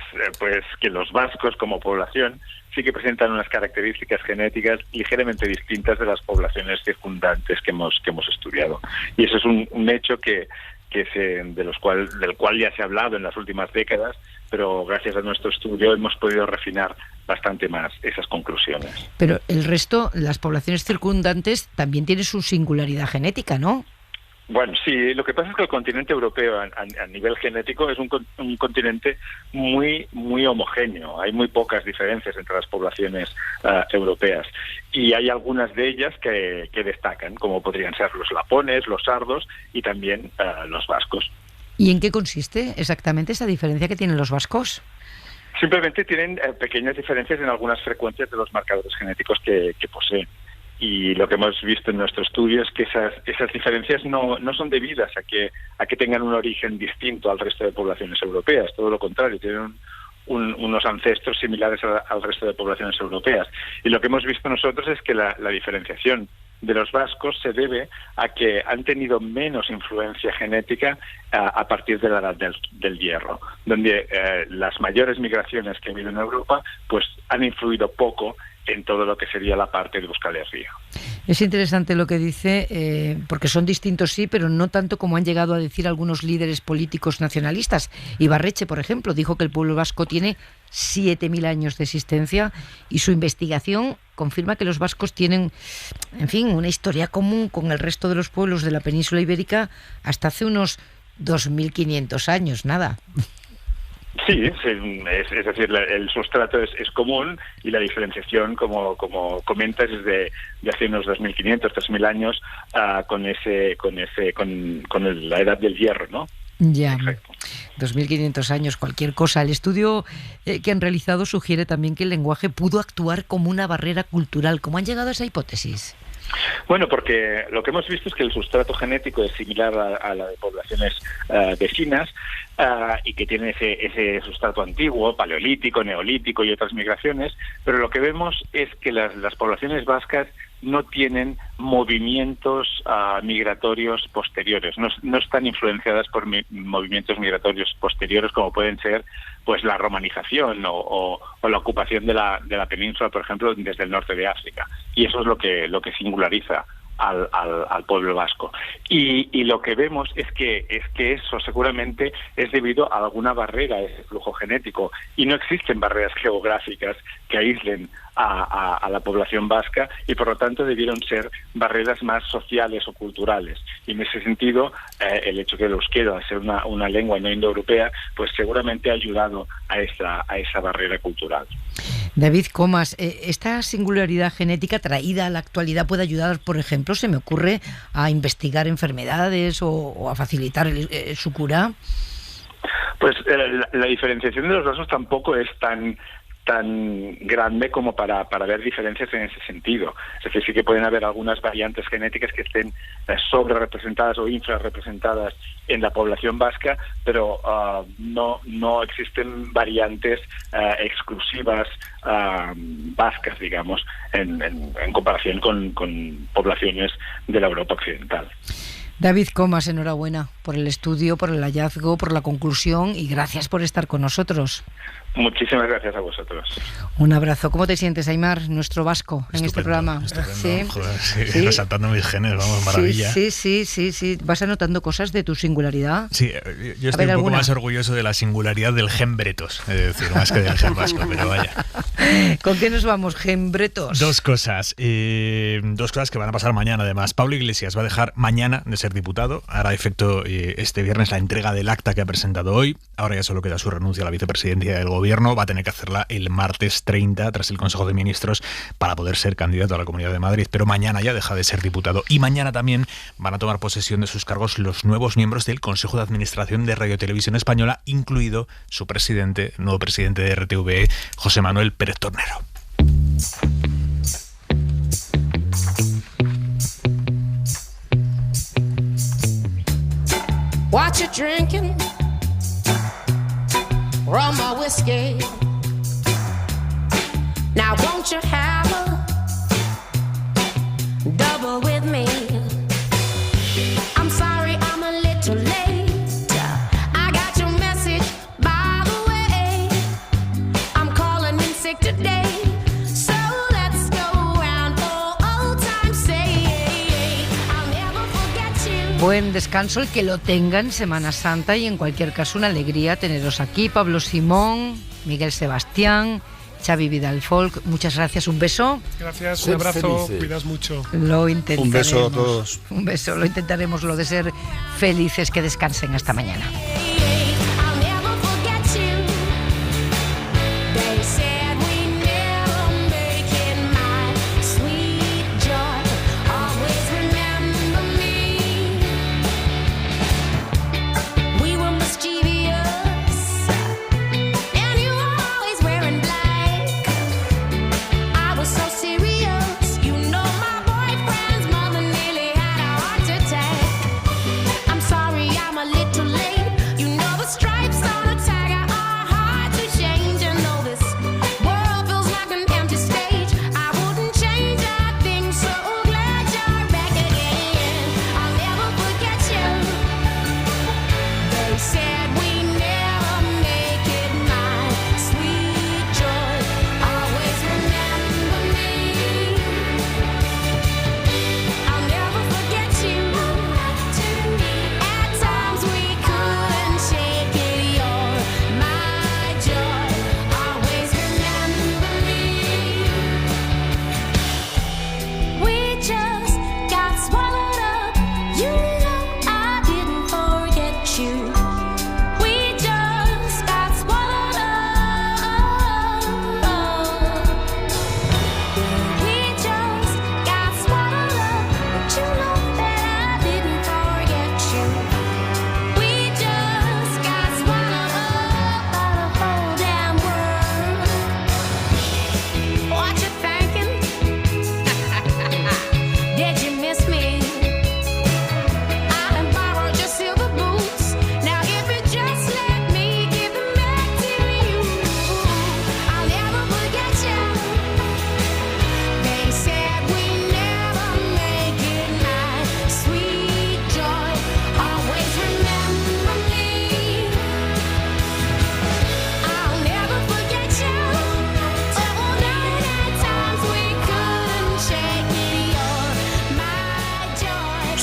H: que los vascos como población sí que presentan unas características genéticas ligeramente distintas de las poblaciones circundantes que hemos estudiado. Y eso es un hecho del cual ya se ha hablado en las últimas décadas, pero gracias a nuestro estudio hemos podido refinar bastante más esas conclusiones.
B: Pero el resto, las poblaciones circundantes, también tienen su singularidad genética, ¿no?
H: Bueno, sí, lo que pasa es que el continente europeo a nivel genético es un continente muy homogéneo. Hay muy pocas diferencias entre las poblaciones europeas y hay algunas de ellas que destacan, como podrían ser los lapones, los sardos y también los vascos.
B: ¿Y en qué consiste exactamente esa diferencia que tienen los vascos?
H: Simplemente tienen pequeñas diferencias en algunas frecuencias de los marcadores genéticos que poseen. Y lo que hemos visto en nuestro estudio es que esas diferencias no son debidas a que tengan un origen distinto al resto de poblaciones europeas. Todo lo contrario, tienen unos ancestros similares al resto de poblaciones europeas. Y lo que hemos visto nosotros es que la diferenciación de los vascos se debe a que han tenido menos influencia genética a partir de la edad del hierro, donde las mayores migraciones que ha habido en Europa pues han influido poco en todo lo que sería la parte de Euskal Herria.
B: Es interesante lo que dice, porque son distintos sí, pero no tanto como han llegado a decir algunos líderes políticos nacionalistas. Ibarretxe, por ejemplo, dijo que el pueblo vasco tiene 7.000 años de existencia y su investigación confirma que los vascos tienen, en fin, una historia común con el resto de los pueblos de la península ibérica hasta hace unos 2.500 años, nada.
H: Sí, es decir, el sustrato es común y la diferenciación, como comentas, es de hace unos 2.500, 3.000 años con la edad del hierro, ¿no?
B: Ya,
H: exacto.
B: 2.500 años, cualquier cosa. El estudio que han realizado sugiere también que el lenguaje pudo actuar como una barrera cultural. ¿Cómo han llegado a esa hipótesis?
H: Bueno, porque lo que hemos visto es que el sustrato genético es similar a la de poblaciones vecinas y que tiene ese sustrato antiguo, paleolítico, neolítico y otras migraciones, pero lo que vemos es que las poblaciones vascas no tienen movimientos migratorios posteriores, no están influenciadas por movimientos migratorios posteriores como pueden ser pues la romanización o la ocupación de la península, por ejemplo, desde el norte de África. Y eso es lo que singulariza al pueblo vasco. Y lo que vemos es que eso seguramente es debido a alguna barrera a ese flujo genético y no existen barreras geográficas que aíslen a la población vasca y por lo tanto debieron ser barreras más sociales o culturales. Y en ese sentido el hecho que el euskera, al ser una lengua no indoeuropea, pues seguramente ha ayudado a esa barrera cultural.
B: David Comas, ¿esta singularidad genética traída a la actualidad puede ayudar, por ejemplo, se me ocurre, a investigar enfermedades o a facilitar su cura?
H: Pues la diferenciación de los vasos tampoco es tan grande como para ver diferencias en ese sentido. Es decir, sí que pueden haber algunas variantes genéticas que estén sobre-representadas o infrarrepresentadas en la población vasca, pero no existen variantes exclusivas vascas, digamos, en comparación con poblaciones de la Europa occidental.
B: David Comas, enhorabuena por el estudio, por el hallazgo, por la conclusión y gracias por estar con nosotros.
H: Muchísimas gracias a vosotros.
B: Un abrazo. ¿Cómo te sientes, Aimar, nuestro vasco, en este programa?
F: Estupendo. Joder, sí. Resaltando mis genes, vamos, maravilla.
B: Sí. ¿Vas anotando cosas de tu singularidad?
F: Sí, yo estoy un poco más orgulloso de la singularidad del gen bretos, es decir, más que del gen vasco, pero vaya.
B: ¿Con qué nos vamos, gen bretos?
F: Dos cosas que van a pasar mañana, además. Pablo Iglesias va a dejar mañana de ser diputado, hará efecto este viernes la entrega del acta que ha presentado hoy, ahora ya solo queda su renuncia a la vicepresidencia del gobierno gobierno, va a tener que hacerla el martes 30 tras el Consejo de Ministros para poder ser candidato a la Comunidad de Madrid, pero mañana ya deja de ser diputado y mañana también van a tomar posesión de sus cargos los nuevos miembros del Consejo de Administración de Radio Televisión Española, incluido su presidente, nuevo presidente de RTVE, José Manuel Pérez Tornero.
I: What you drinking? Rum or whiskey? Now won't you have a double with me? I'm sorry I'm a little late. I got your message by the way. I'm calling in sick today. So let's go round for old time's sake. I'll never forget you.
B: Buen descanso el que lo tenga en Semana Santa y en cualquier caso una alegría teneros aquí. Pablo Simón, Miguel Sebastián, Xavi Vidal Folk, muchas gracias, un beso.
G: Gracias, un abrazo, cuidas mucho.
B: Lo intentaremos.
E: Un beso a todos.
B: Un beso, lo intentaremos, lo de ser felices, que descansen hasta mañana.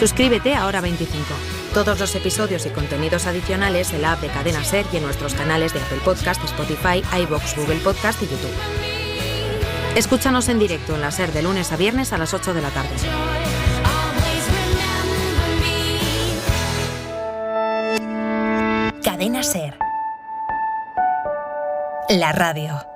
K: Suscríbete a Hora 25. Todos los episodios y contenidos adicionales en la app de Cadena Ser y en nuestros canales de Apple Podcast, Spotify, iVoox, Google Podcast y YouTube. Escúchanos en directo en la Ser de lunes a viernes a las 8 de la tarde.
W: Cadena Ser. La radio.